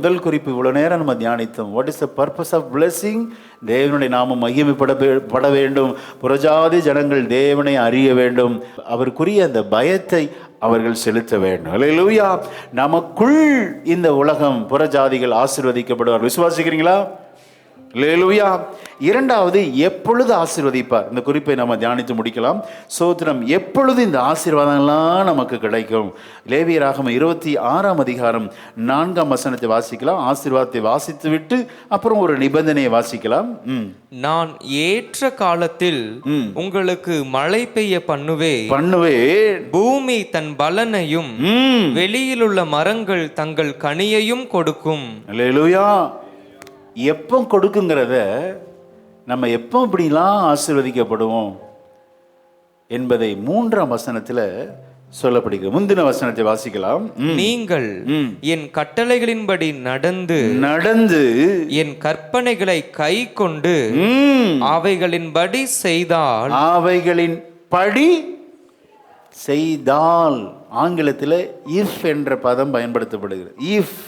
முதல் குறிப்பு இவ்வளோ நேரம் நம்ம தியானித்தோம். What is the purpose of blessing? தேவனுடைய நாமம் மகிமைப்பட வேண்டும், புறஜாதி ஜனங்கள் தேவனை அறிய வேண்டும், அவருக்குரிய அந்த பயத்தை அவர்கள் செலுத்த வேண்டும். அல்லேலூயா. நமக்குள் இந்த உலகம் புறஜாதிகள் ஆசீர்வதிக்கப்படுவார். விசுவாசிக்கிறீங்களா? அல்லேலூயா. இரண்டாவது, எப்பொழுது ஆசீர்வதிப்பார்? இந்த குறிப்பை நம்ம தியானித்து முடிக்கலாம். ஸ்தோத்திரம். எப்பொழுது இந்த ஆசீர்வாதங்கள்லாம் நமக்கு கிடைக்கும்? லேவியராகமம் 26ஆம் அதிகாரம் 4ஆம் வசனத்தை வாசிக்கலாம். ஆசீர்வாதத்தை வாசித்து விட்டு அப்புறம் ஒரு நிபந்தனையை வாசிக்கலாம். நான் ஏற்ற காலத்தில் உங்களுக்கு மழை பெய்ய பண்ணுவேன், பூமி தன் பலனையும் வெளியிலுள்ள மரங்கள் தங்கள் கனியையும் கொடுக்கும். அல்லேலூயா. எப்போ கொடுக்குங்கிறத நம்ம எப்போ இப்படிலாம் ஆசீர்வதிக்கப்படுவோம் என்பதை 3ஆம் வசனத்தில் சொல்லப்படுகிறது. முந்தின வசனத்தை வாசிக்கலாம். நீங்கள் என் கட்டளைகளின்படி நடந்து என் கற்பனைகளை கை கொண்டு அவைகளின்படி செய்தால், ஆங்கிலத்தில் இஃப் என்ற பதம் பயன்படுத்தப்படுகிறது. இஃப்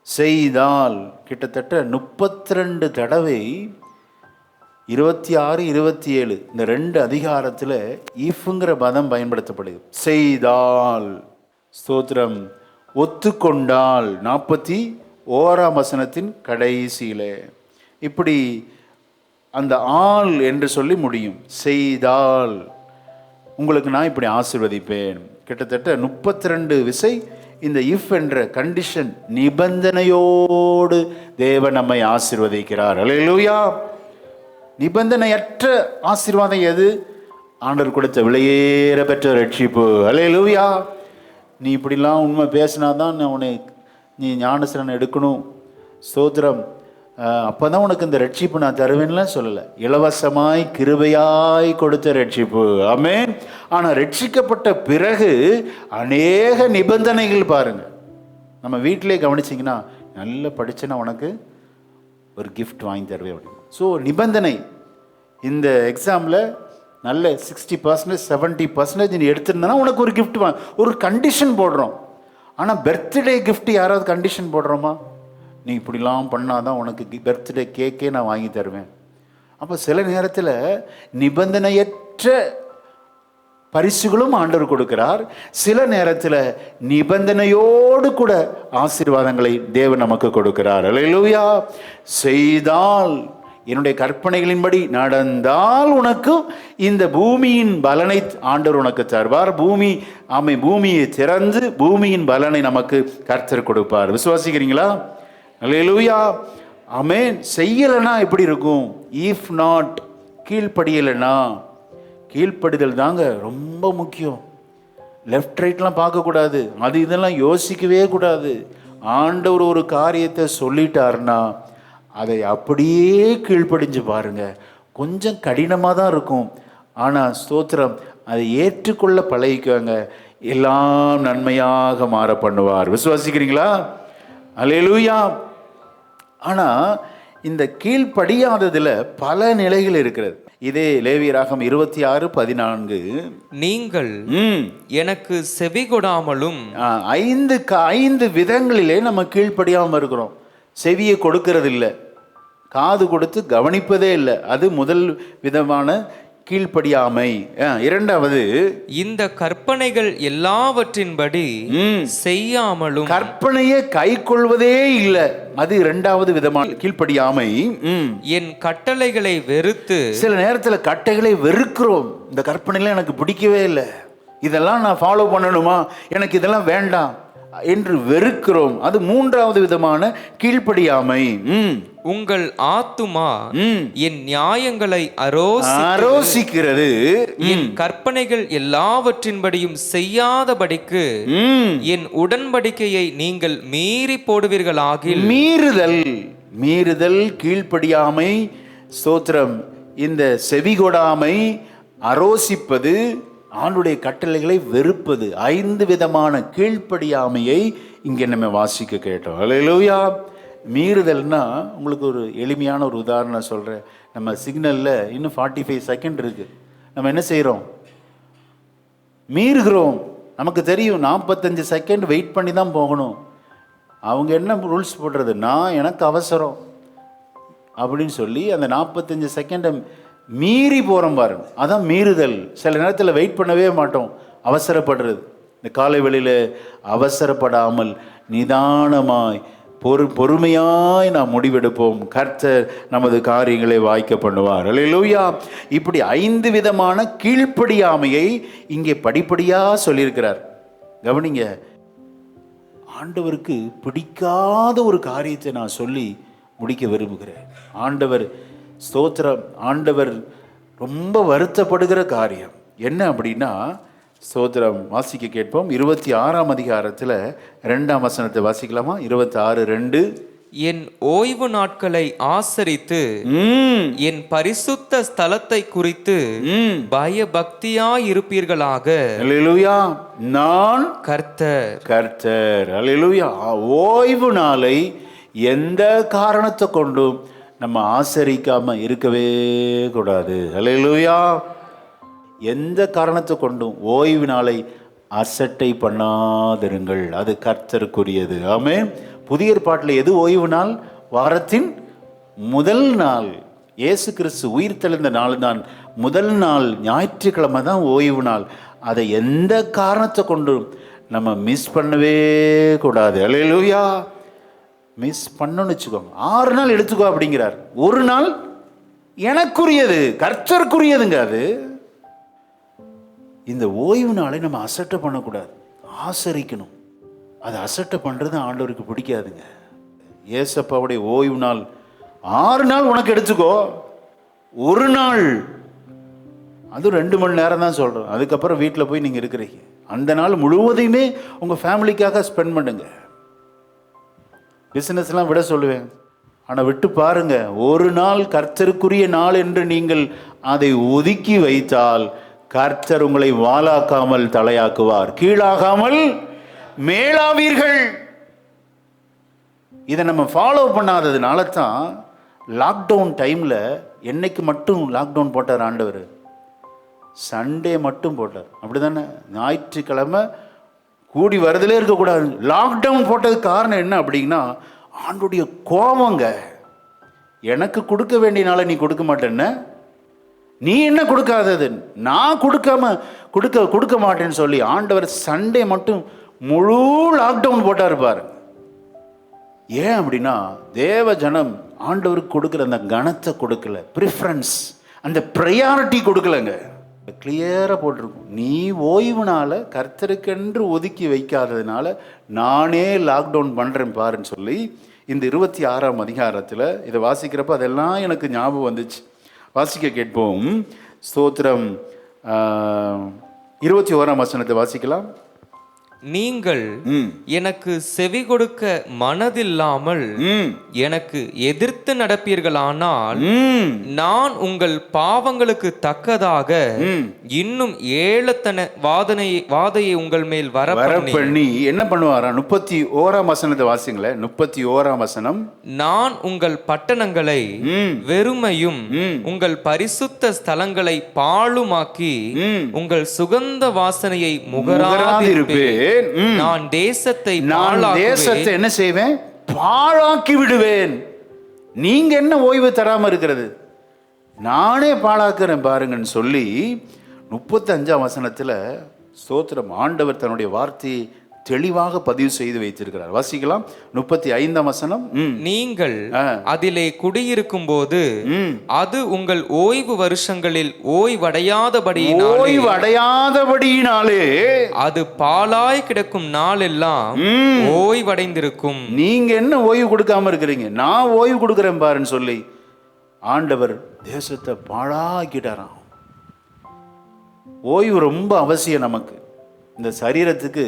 செய்தால், கிட்டத்தட்ட 32 தடவை 26, 27 இந்த 2 அதிகாரத்தில் இஃப்ங்கிற பதம் பயன்படுத்தப்படுது. செய்தால். ஸ்தோத்திரம். ஒத்துக்கொண்டால் 41ஆம் வசனத்தின் கடைசியில் இப்படி அந்த ஆள் என்று சொல்லி முடியும். செய்தால் உங்களுக்கு நான் இப்படி ஆசீர்வதிப்பேன். கிட்டத்தட்ட 32 விசை இந்த இஃப் என்ற கண்டிஷன், நிபந்தனையோடு தேவன் நம்மை ஆசீர்வதிக்கிறார். அல்லேலூயா. நிபந்தனையற்ற ஆசீர்வாதம் எது? ஆண்டவர் கொடுத்த விலையேற பெற்ற ரட்சிப்பு. அல்லேலூயா. நீ இப்படிலாம் உண்மை பேசினாதான் நீ ஞானஸ்நானம் எடுக்கணும். ஸ்தோத்திரம். அப்போ தான் உனக்கு இந்த ரட்சிப்பு நான் தருவேன்லாம் சொல்லலை. இலவசமாய் கிருபையாய் கொடுத்த ரட்சிப்பு. ஆமென். ஆனால் ரட்சிக்கப்பட்ட பிறகு அநேக நிபந்தனைகள் பாருங்கள். நம்ம வீட்டிலே கவனிச்சிங்கன்னா, நல்லா படிச்சேன்னா உனக்கு ஒரு கிஃப்ட் வாங்கி தருவேன் அப்படின்னு. ஸோ நிபந்தனை. இந்த எக்ஸாமில் நல்ல 60%, 70% நீ எடுத்திருந்தனா உனக்கு ஒரு கிஃப்ட் ஒரு கண்டிஷன் போடுறோம். ஆனால் பர்த்டே கிஃப்ட் யாராவது கண்டிஷன் போடுறோமா? நீ இப்படிலாம் பண்ணாதான் உனக்கு பர்த்டே கேக்கே நான் வாங்கி தருவேன். அப்போ சில நேரத்தில் நிபந்தனையற்ற பரிசுகளும் ஆண்டவர் கொடுக்கிறார். சில நேரத்தில் நிபந்தனையோடு கூட ஆசீர்வாதங்களை தேவன் நமக்கு கொடுக்கிறார். அல்லேலூயா. செய்தால், என்னுடைய கற்பனைகளின்படி நடந்தால் உனக்கு இந்த பூமியின் பலனை ஆண்டவர் உனக்கு தருவார். பூமியை திறந்து பூமியின் பலனை நமக்கு கர்த்தர் கொடுப்பார். விசுவாசிக்கிறீங்களா? அல்லேலூயா. ஆமென். செய்யலைன்னா எப்படி இருக்கும்? இஃப் நாட், கீழ்ப்படியலைன்னா. கீழ்ப்படிதல் தாங்க ரொம்ப முக்கியம். லெஃப்ட் ரைட்லாம் பார்க்கக்கூடாது, அது இதெல்லாம் யோசிக்கவே கூடாது. ஆண்டவர் ஒரு காரியத்தை சொல்லிட்டாருன்னா அதை அப்படியே கீழ்ப்படிஞ்சு பாருங்க. கொஞ்சம் கடினமாக தான் இருக்கும், ஆனால் ஸ்தோத்திரம், அதை ஏற்றுக்கொள்ள பழகிக்குவாங்க. எல்லாம் நன்மையாக மாற பண்ணுவார். விசுவாசிக்கிறீங்களா? அல்லேலூயா. ஆனால் இந்த கீழ்ப்படியாததில் பல நிலைகள் இருக்கிறது. இதே லேவியராகமம் 26:14, நீங்கள் எனக்கு செவி கொடாமலும், 5 விதங்களிலே நம்ம கீழ்ப்படியாமல் இருக்கிறோம். செவியை கொடுக்கறது இல்லை, காது கொடுத்து கவனிப்பதே இல்லை. அது முதல் விதமான கீழ்ப்படியாமை. இரண்டாவது, இந்த கற்பனைகள் எல்லாவற்றின்படி செய்யாமலும், கற்பனையை கை கொள்வதே இல்லை, அது இரண்டாவது விதமான கீழ்ப்படியாமை. என் கட்டளைகளை வெறுத்து, சில நேரத்தில் கட்டளைகளை வெறுக்கிறோம். இந்த கற்பனைலாம் எனக்கு பிடிக்கவே இல்லை, இதெல்லாம் நான் ஃபாலோ பண்ணணுமா, எனக்கு இதெல்லாம் வேண்டாம் என்று வெறுக்கிறோம். அது மூன்றாவது விதமான கீழ்ப்படியாமை. உங்கள் ஆத்துமா என் நியாயங்களை அரோசிக்கிறது, என் கற்பனைகள் எல்லாவற்றின்படியும் செய்யாதபடிக்கு என் உடன்படிக்கையை நீங்கள் மீறி போடுவீர்களாகில். மீறுதல் கீழ்ப்படியாமை. ஸ்தோத்திரம். இந்த செவிகொடாமை, அரோசிப்பது, ஆண்டுடைய கட்டளைகளை வெறுப்பது, 5 விதமான கீழ்ப்படியாமையை இங்கே நம்ம வாசிக்க கேட்டோம். அல்லேலூயா. மீறுதல்னா உங்களுக்கு ஒரு எளிமையான ஒரு உதாரணம் சொல்கிறேன். நம்ம சிக்னலில் இன்னும் 45 செகண்ட் இருக்குது, நம்ம என்ன செய்கிறோம்? மீறுகிறோம். நமக்கு தெரியும் 45 செகண்ட் வெயிட் பண்ணி தான் போகணும். அவங்க என்ன ரூல்ஸ் போடுறது, நான் எனக்கு அவசரம் அப்படின்னு சொல்லி அந்த 45 செகண்டை மீறி போகிறோம் பாருங்க, அதான் மீறுதல். சில நேரத்தில் வெயிட் பண்ணவே மாட்டோம், அவசரப்படுறது. இந்த காலை வேளையில் அவசரப்படாமல் நிதானமாய் பொறுமையாய் நாம் முடிவெடுப்போம். கர்த்தர் நமது காரியங்களை வாய்க்க பண்ணுவார். அல்லேலூயா. இப்படி 5 விதமான கீழ்ப்படியாமையை இங்கே படிப்படியாக சொல்லியிருக்கிறார். கவனிங்க, ஆண்டவருக்கு பிடிக்காத ஒரு காரியத்தை நான் சொல்லி முடிக்க விரும்புகிறேன். ஆண்டவர் ஸ்தோத்திரம், ஆண்டவர் ரொம்ப வருத்தப்படுகிற காரியம் என்ன அப்படின்னா, ஸ்தோத்திரம் வாசிக்க கேட்போம். 26ஆம் அதிகாரத்தில் 2ஆம் வசனத்தை வாசிக்கலாமா? 26:2. என் ஓய்வு நாட்களை ஆசரித்து என் பரிசுத்த ஸ்தலத்தை குறித்து பயபக்தியாய் இருப்பீர்களாக. அல்லேலூயா. நான் கர்த்தர். அல்லேலூயா. ஓய்வு நாளை எந்த காரணத்தை கொண்டும் நம்ம ஆசரிக்காம இருக்கவே கூடாது. அல்லேலூயா. எந்த காரணத்தை கொண்டும் ஓய்வு நாளை அசட்டை பண்ணாதிருங்கள், அது கர்த்தருக்குரியது. ஆமென். புதிய ஏற்பாட்டில் எது ஓய்வு நாள்? வாரத்தின் முதல் நாள். இயேசு கிறிஸ்து உயிர் தெழுந்த நாள் தான் முதல் நாள், ஞாயிற்றுக்கிழமை தான் ஓய்வு நாள். அதை எந்த காரணத்தை கொண்டும் நம்ம மிஸ் பண்ணவே கூடாது. அல்லேலூயா. மிஸ் பண்ணணும்னு வச்சுக்கோங்க, 6 நாள் எடுத்துக்கோ அப்படிங்கிறார். ஒரு நாள் எனக்குரியது, கர்த்தருக்குரியதுங்க அது. இந்த ஓய்வு நாளை நம்ம அசட்டை பண்ணக்கூடாது, ஆசரிக்கணும். அது அசட்டை பண்ணுறது ஆண்டவருக்கு பிடிக்காதுங்க. ஏசப்பாவுடைய ஓய்வு நாள் 6 நாள் உனக்கு எடுத்துக்கோ, ஒரு நாள் அது 2 மணி நேரம் தான் சொல்கிறோம். அதுக்கப்புறம் வீட்டில் போய் நீங்கள் இருக்கிறீங்க, அந்த நாள் முழுவதையுமே உங்கள் ஃபேமிலிக்காக ஸ்பெண்ட் பண்ணுங்க. பிஸ்னஸ்லாம் விட சொல்லுவேன், ஆனால் விட்டு பாருங்க, ஒரு நாள் கர்த்தருக்குரிய நாள் என்று நீங்கள் அதை ஒதுக்கி வைத்தால் கர்த்தர் உங்களை வாலாக்காமல் தலையாக்குவார், கீழாகாமல் மேலாவீர்கள். இதை நம்ம ஃபாலோ பண்ணாததுனால தான் லாக்டவுன் டைமில் என்னைக்கு மட்டும் லாக்டவுன் போட்டார் ஆண்டவர்? சண்டே மட்டும் போட்டார், அப்படி தானே? ஞாயிற்றுக்கிழமை கூடி வரதிலே இருக்கக்கூடாது. லாக்டவுன் போட்டதுக்கு காரணம் என்ன அப்படின்னா, ஆண்டுடைய கோபங்க. எனக்கு கொடுக்க வேண்டியனால நீ கொடுக்க மாட்டேன்னு, நீ என்ன கொடுக்காதது, நான் கொடுக்க மாட்டேன்னு சொல்லி ஆண்டவர் சண்டே மட்டும் முழு லாக்டவுன் போட்டார் பாரு. ஏன் அப்படின்னா, தேவ ஜனம் ஆண்டவருக்கு கொடுக்குற அந்த கனத்தை கொடுக்கல, ப்ரிஃபரன்ஸ், அந்த ப்ரையாரிட்டி கொடுக்கலங்க. கிளியராக போட்டிருக்கும், நீ ஓய்வுனால கர்த்தருக்கென்று ஒதுக்கி வைக்காததுனால நானே லாக்டவுன் பண்ணுறேன் பாருன்னு சொல்லி இந்த 26ஆம் அதிகாரத்தில் இதை வாசிக்கிறப்ப அதெல்லாம் எனக்கு ஞாபகம் வந்துச்சு. வாசிக்க கேட்போம். ஸ்தோத்திரம். 21ஆம் வசனத்தை வாசிக்கலாம். நீங்கள் எனக்கு செவி கொடுக்க மனதில்லாமல் எனக்கு எதிர்த்து நடப்பீர்களானால் நான் உங்கள் பாவங்களுக்கு தக்கதாக இன்னும் ஏளத்தன வாதையை உங்கள் மேல் வரப்பண்ணி என்ன பண்ணுவாரா? 31ஆம் வசனத்தை வாசிங்களேன். 31ஆம் வசனம். நான் உங்கள் பட்டணங்களை வெறுமையும் உங்கள் பரிசுத்த ஸ்தலங்களை பாழுமாக்கி உங்கள் சுகந்த வாசனையை முகராதிருப்பேன். நான் தேசத்தை என்ன செய்வேன்? பாழாக்கி விடுவேன். நீங்க என்ன ஓய்வு தராம இருக்கிறது, நானே பாழாக்குறேன் பாருங்கன்னு சொல்லி 35ஆம் வசனத்துல ஸ்தோத்திரம், ஆண்டவர் தன்னுடைய வார்த்தையை தெளிவாக பதிவு செய்து வைத்திருக்கிறார். வாசிக்கலாம். 35ஆம் வசனம். நீங்கள் அதிலே குடியிருக்கும் போது அது உங்கள் ஓய்வு வருஷங்களில் ஓய்வடையாதபடியினாலே அது பாழாய் கிடக்கும் நாளெல்லாம் ஓய்வடைந்திருக்கும். நீங்க என்ன ஓய்வு கொடுக்காம இருக்கிறீங்க, நான் ஓய்வு கொடுக்கிறேன் பாருன்னு சொல்லி ஆண்டவர் தேசத்தை பாழாக்கிட்டாராம். ஓய்வு ரொம்ப அவசியம் நமக்கு. இந்த சரீரத்துக்கு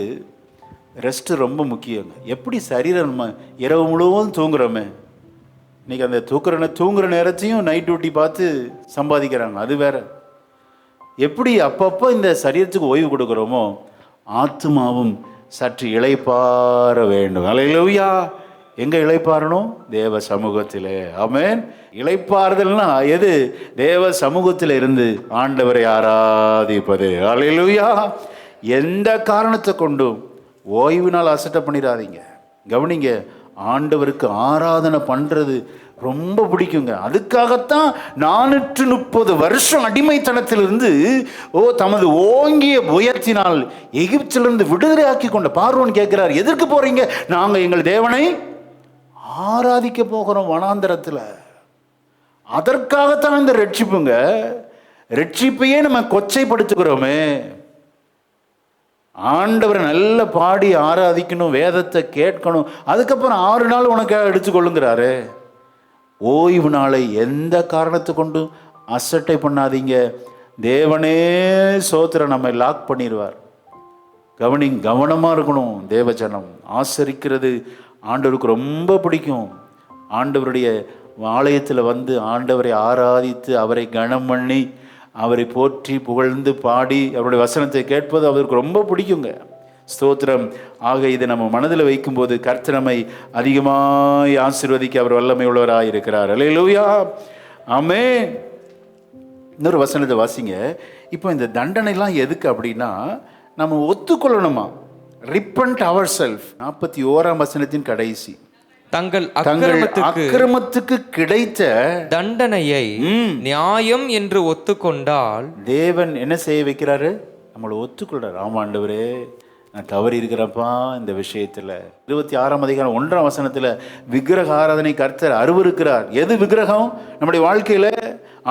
ரெஸ்ட்டு ரொம்ப முக்கியங்க. எப்படி சரீரம், நம்ம இரவு முழுவதும் தூங்குறோமே, இன்றைக்கி அந்த தூங்குற நேரத்தையும் நைட் டியூட்டி பார்த்து சம்பாதிக்கிறாங்க, அது வேற. எப்படி அப்பப்போ இந்த சரீரத்துக்கு ஓய்வு கொடுக்குறோமோ ஆத்மாவும் சற்று இளைப்பாற வேண்டும். அல்லேலூயா. எங்கே இளைப்பாறணும்? தேவ சமூகத்திலே. ஆமென். இளைப்பாறுதல்னா எது? தேவ சமூகத்தில் இருந்து ஆண்டவரை ஆராதிப்பது. அல்லேலூயா. எந்த காரணத்தை கொண்டும் ஓய்வு நாள் அசட்டை பண்ணிடாதீங்க. கவனிங்க, ஆண்டவருக்கு ஆராதனை பண்ணுறது ரொம்ப பிடிக்குங்க. அதுக்காகத்தான் 430 வருஷம் அடிமைத்தனத்திலிருந்து தமது ஓங்கிய புயத்தினால் எகிப்திலிருந்து விடுதலை ஆக்கி கொண்ட பார்வோன் கேட்கிறார், எதற்கு போறீங்க? நாங்கள் எங்கள் தேவனை ஆராதிக்க போகிறோம் வனாந்தரத்தில். அதற்காகத்தான் இந்த ரட்சிப்புங்க. ரட்சிப்பையே நம்ம கொச்சைப்படுத்துகிறோமே. ஆண்டவரை நல்லா பாடி ஆராதிக்கணும், வேதத்தை கேட்கணும், அதுக்கப்புறம் 6 நாள் உனக்காக எடுத்துக்கொள்ளுங்கிறாரு. ஓய்வு நாளை எந்த காரணத்தை கொண்டு அசட்டை பண்ணாதீங்க. தேவனே சோத்திரம் நம்ம லாக் பண்ணிடுவார். கவனமாக இருக்கணும். தேவஜனம் ஆசரிக்கிறது ஆண்டவருக்கு ரொம்ப பிடிக்கும். ஆண்டவருடைய ஆலயத்தில் வந்து ஆண்டவரை ஆராதித்து அவரை கனம் பண்ணி அவரை போற்றி புகழ்ந்து பாடி அவருடைய வசனத்தை கேட்பது அவருக்கு ரொம்ப பிடிக்குங்க. ஸ்தோத்திரம். ஆக இதை நம்ம மனதில் வைக்கும்போது கர்த்தர் நம்மை அதிகமாய் ஆசீர்வதிக்க அவர் வல்லமை உள்ளவராக இருக்கிறார். அல்லேலூயா, ஆமென். இன்னொரு வசனத்தை வாசிங்க. இப்போ இந்த தண்டனைலாம் எதுக்கு அப்படின்னா நம்ம ஒத்துக்கொள்ளணுமா? Repent our self. 41ஆம் வசனத்தின் கடைசி, தங்கள் அக்கிரமத்துக்கு கிடைத்த தண்டனையை நியாயம் என்று ஒத்துக்கொண்டால் தேவன் என்ன செய்ய வைக்கிறாரு? நம்மளை ஒத்துக்கொள்றாரு. ஆமா ஆண்டவரே, நான் தவறி இருக்கிறப்பா இந்த விஷயத்துல. 26ஆம் அதிகாரம் 1ஆம் வசனத்துல விக்கிரக ஆராதனை கர்த்தர் அருவருக்கிறார். எது விக்கிரகம்? நம்முடைய வாழ்க்கையில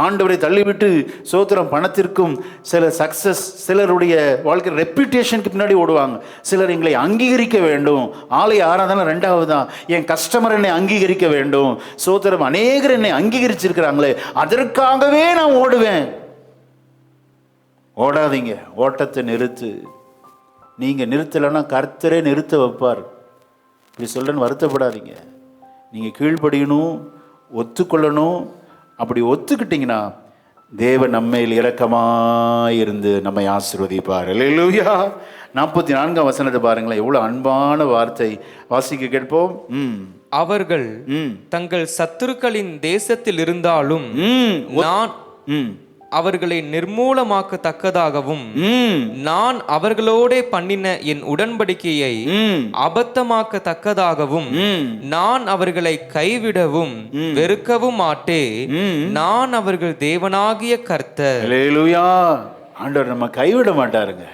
ஆண்டவரை தள்ளிவிட்டு சோத்திரம் பணத்திற்கும் சில சக்சஸ், சிலருடைய வாழ்க்கை ரெப்யூட்டேஷனுக்கு பின்னாடி ஓடுவாங்க. சிலர் எங்களை அங்கீகரிக்க வேண்டும். ஆலய ஆராதனை 2வது தான். என் கஸ்டமர் என்னை அங்கீகரிக்க வேண்டும். சோத்திரம் அநேகர் என்னை அங்கீகரிச்சிருக்கிறாங்களே, அதற்காகவே நான் ஓடுவேன். ஓடாதீங்க, ஓட்டத்தை நிறுத்து. நீங்கள் நிறுத்தலைன்னா கர்த்தரே நிறுத்த வைப்பார். இப்படி சொல்கிறேன்னு வருத்தப்படாதீங்க. நீங்கள் கீழ்ப்படியணும், ஒத்துக்கொள்ளணும். அப்படி ஒத்துக்கிட்டிங்கன்னா தேவன் நம்மையில் இரக்கமாக இருந்து நம்மை ஆசீர்வதிப்பார். அல்லேலூயா. 44ஆம் வசனத்தை பாருங்களேன், எவ்வளோ அன்பான வார்த்தை. வாசிக்க கேட்போம். அவர்கள் தங்கள் சத்துருக்களின் தேசத்தில் இருந்தாலும் நான் அவர்களை நிர்மூலமாக்கத்தக்கதாகவும் நான் அவர்களோட பண்ணின என் உடன்படிக்கையை அபத்தமாக்கத்தக்கதாகவும் நான் அவர்களை கைவிடவும் வெறுக்கவும் மாட்டேன். நான் அவர்கள் தேவனாகிய கர்த்தர். அல்லேலூயா. ஆண்டவர் நம்ம கைவிட மாட்டாருங்க,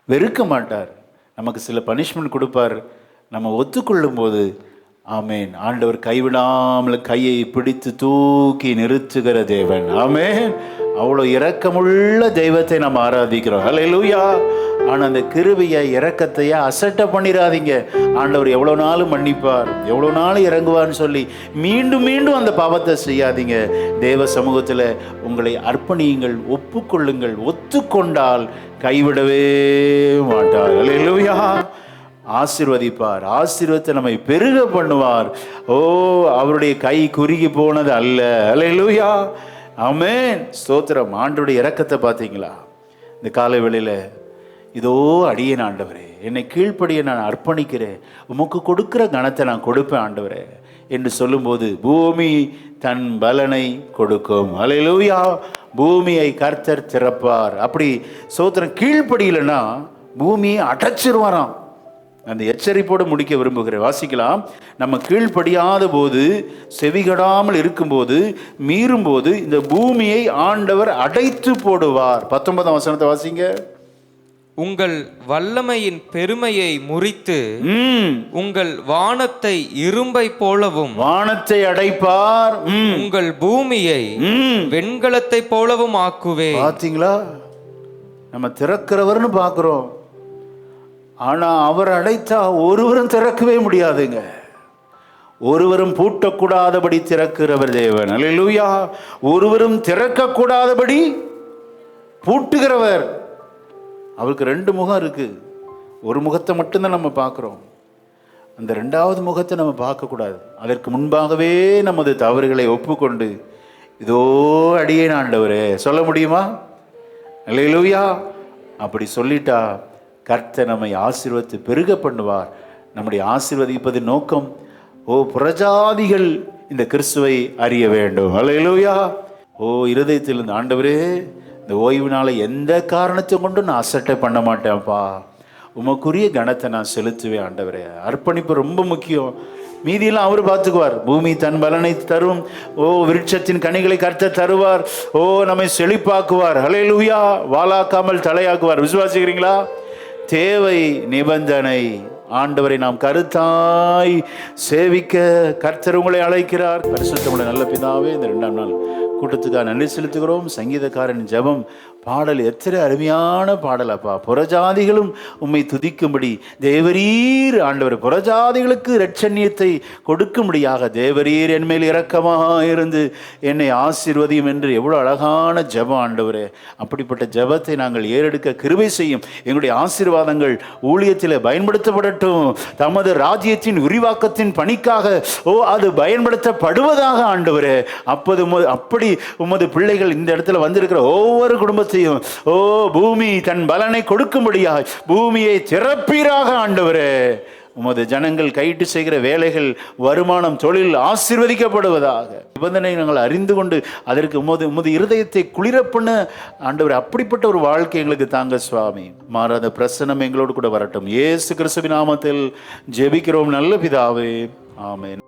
வெறுக்க மாட்டார். நமக்கு சில பனிஷ்மெண்ட் கொடுப்பார். நம்ம ஒத்துக்கொள்ளும் போது ஆமேன், ஆண்டவர் கைவிடாமல் கையை பிடித்து தூக்கி நிறுத்துகிற தேவன். ஆமேன். அவ்வளோ இரக்கமுள்ள தெய்வத்தை நம்ம ஆராதிக்கிறோம். அல்லேலூயா. ஆனால் அந்த கிருபையை இரக்கத்தையே அசட்டை பண்ணிடாதீங்க. ஆண்டவர் எவ்வளோ நாளும் மன்னிப்பார், எவ்வளோ நாளும் இறங்குவார்னு சொல்லி மீண்டும் மீண்டும் அந்த பாவத்தை செய்யாதீங்க. தேவ சமூகத்தில் உங்களை அர்ப்பணியுங்கள், ஒப்புக்கொள்ளுங்கள். ஒத்துக்கொண்டால் கைவிடவே மாட்டார். அல்லேலூயா. ஆசீர்வதிப்பார். ஆசீர்வத்தை நம்மை பெருக பண்ணுவார். அவருடைய கை குறுகி போனது அல்ல. அல்லேலூயா, ஆமென். ஸ்தோத்திரம். ஆண்டவருடைய இரக்கத்தை பார்த்தீங்களா? இந்த காலை வேளையில இதோ அடியேன் ஆண்டவரே, என்னை கீழ்ப்படிய நான் அர்ப்பணிக்கிறேன், உமக்கு கொடுக்கிற கணத்தை நான் கொடுப்பேன் ஆண்டவரே என்று சொல்லும்போது பூமி தன் பலனை கொடுக்கும். அல்லேலூயா. பூமியை கர்த்தர் திறப்பார். அப்படி ஸ்தோத்திரம் கீழ்ப்படியலைன்னா பூமியை அடைச்சிருவாராம். அந்த எச்சரிப்போடு முடிக்க விரும்புகிறேன். வாசிக்கலாம். நம்ம கீழ்ப்படியாத போது, செவிகடாமல் இருக்கும்போது, மீறும்போது இந்த பூமியை ஆண்டவர் அடைத்து போடுவார். 19ஆம் வசனத்தை வாசிங்க. உங்கள் வல்லமையின் பெருமையை முறித்து உங்கள் வானத்தை இரும்பை போலவும், வானத்தை அடைப்பார், உங்கள் பூமியை வெண்கலத்தை போலவும் ஆக்குவே. பாத்தீங்களா? நம்ம திறக்கிறவர்னு பார்க்கிறோம், ஆனா அவர் அடைத்தா ஒருவரும் திறக்கவே முடியாதுங்க. ஒருவரும் பூட்டக்கூடாதபடி திறக்கிறவர் தேவன். அல்லேலூயா. ஒருவரும் திறக்கக்கூடாதபடி பூட்டுகிறவர். அவருக்கு 2 முகம் இருக்கு. ஒரு முகத்தை மட்டும்தான் நம்ம பார்க்குறோம். அந்த 2வது முகத்தை நம்ம பார்க்கக்கூடாது. அதற்கு முன்பாகவே நமது தவறுகளை ஒப்புக்கொண்டு இதோ அடியேன் ஆண்டவரே சொல்ல முடியுமா? அல்லேலூயா. அப்படி சொல்லிட்டா கர்த்தர் நம்மை ஆசீர்வதித்து பெருக பண்ணுவார். நம்முடைய ஆசீர்வதிப்பது நோக்கம், புறஜாதிகள் இந்த கிறிஸ்துவை அறிய வேண்டும். அல்லேலூயா. இருதயத்தில் இந்த ஆண்டவரே, இந்த ஓய்வு நாளை எந்த காரணத்தை கொண்டு நான் அசட்டை பண்ண மாட்டேன்ப்பா. உமக்குரிய கனத்தை நான் செலுத்துவேன் ஆண்டவரே. அர்ப்பணிப்பு ரொம்ப முக்கியம். மீதியெல்லாம் அவர் பார்த்துக்குவார். பூமி தன் பலனை தரும். ஓ, விருட்சத்தின் கனிகளை கர்த்தர் தருவார். ஓ, நம்மை செழிப்பாக்குவார். ஹல்லேலூயா. வாலாக்காமல் தலையாக்குவார். விசுவாசிக்கிறீங்களா? தேவை நிபந்தனை. ஆண்டவரை நாம் கருத்தாய் சேவிக்க கர்த்தர் உங்களை அழைக்கிறார். பரிசுத்தமுள்ள நல்ல பிதாவே, இந்த 2ஆம் நாள் கூட்டத்துக்காக நன்றி செலுத்துகிறோம். சங்கீதக்காரன் ஜெபம் பாடல் எத்தனை அருமையான பாடல் அப்பா. புறஜாதிகளும் உம்மை துதிக்கும்படி தேவரீர் ஆண்டவர் புறஜாதிகளுக்கு இரட்சண்யத்தை கொடுக்கும்படியாக தேவரீர் என் மேல் இரக்கமாயிருந்து என்னை ஆசீர்வதியும் என்று எவ்வளோ அழகான ஜெபம் ஆண்டவரே. அப்படிப்பட்ட ஜெபத்தை நாங்கள் ஏறெடுக்க கிருபை செய்யும். எங்களுடைய ஆசீர்வாதங்கள் ஊழியத்தில் பயன்படுத்தப்படட்டும். தமது ராஜ்யத்தின் விரிவாக்கத்தின் பணிக்காக அது பயன்படுத்தப்படுவதாக ஆண்டவரே. அப்படி உமது பிள்ளைகள் இந்த இடத்துல வந்திருக்கிற ஒவ்வொரு குடும்பத்தையும் பூமி தன் பலனை கொடுக்கும்படியாக பூமியை திறப்பீராக ஆண்டவரே. உமது ஜனங்கள் கைட்டு செய்கிற வேலைகள், வருமானம், தொழில் ஆசீர்வதிக்கப்படுவதாக. நிபந்தனை நாங்கள் அறிந்து கொண்டு அதற்கு உமது இருதயத்தை குளிர பண்ண ஆண்டவர் அப்படிப்பட்ட ஒரு வாழ்க்கை எங்களுக்கு தாங்க சுவாமி. மாறாத பிரசன்னம் எங்களோடு கூட வரட்டும். இயேசு கிறிஸ்துவின் நாமத்தில் ஜெபிக்கிறோம் நல்ல பிதாவே. ஆமென்.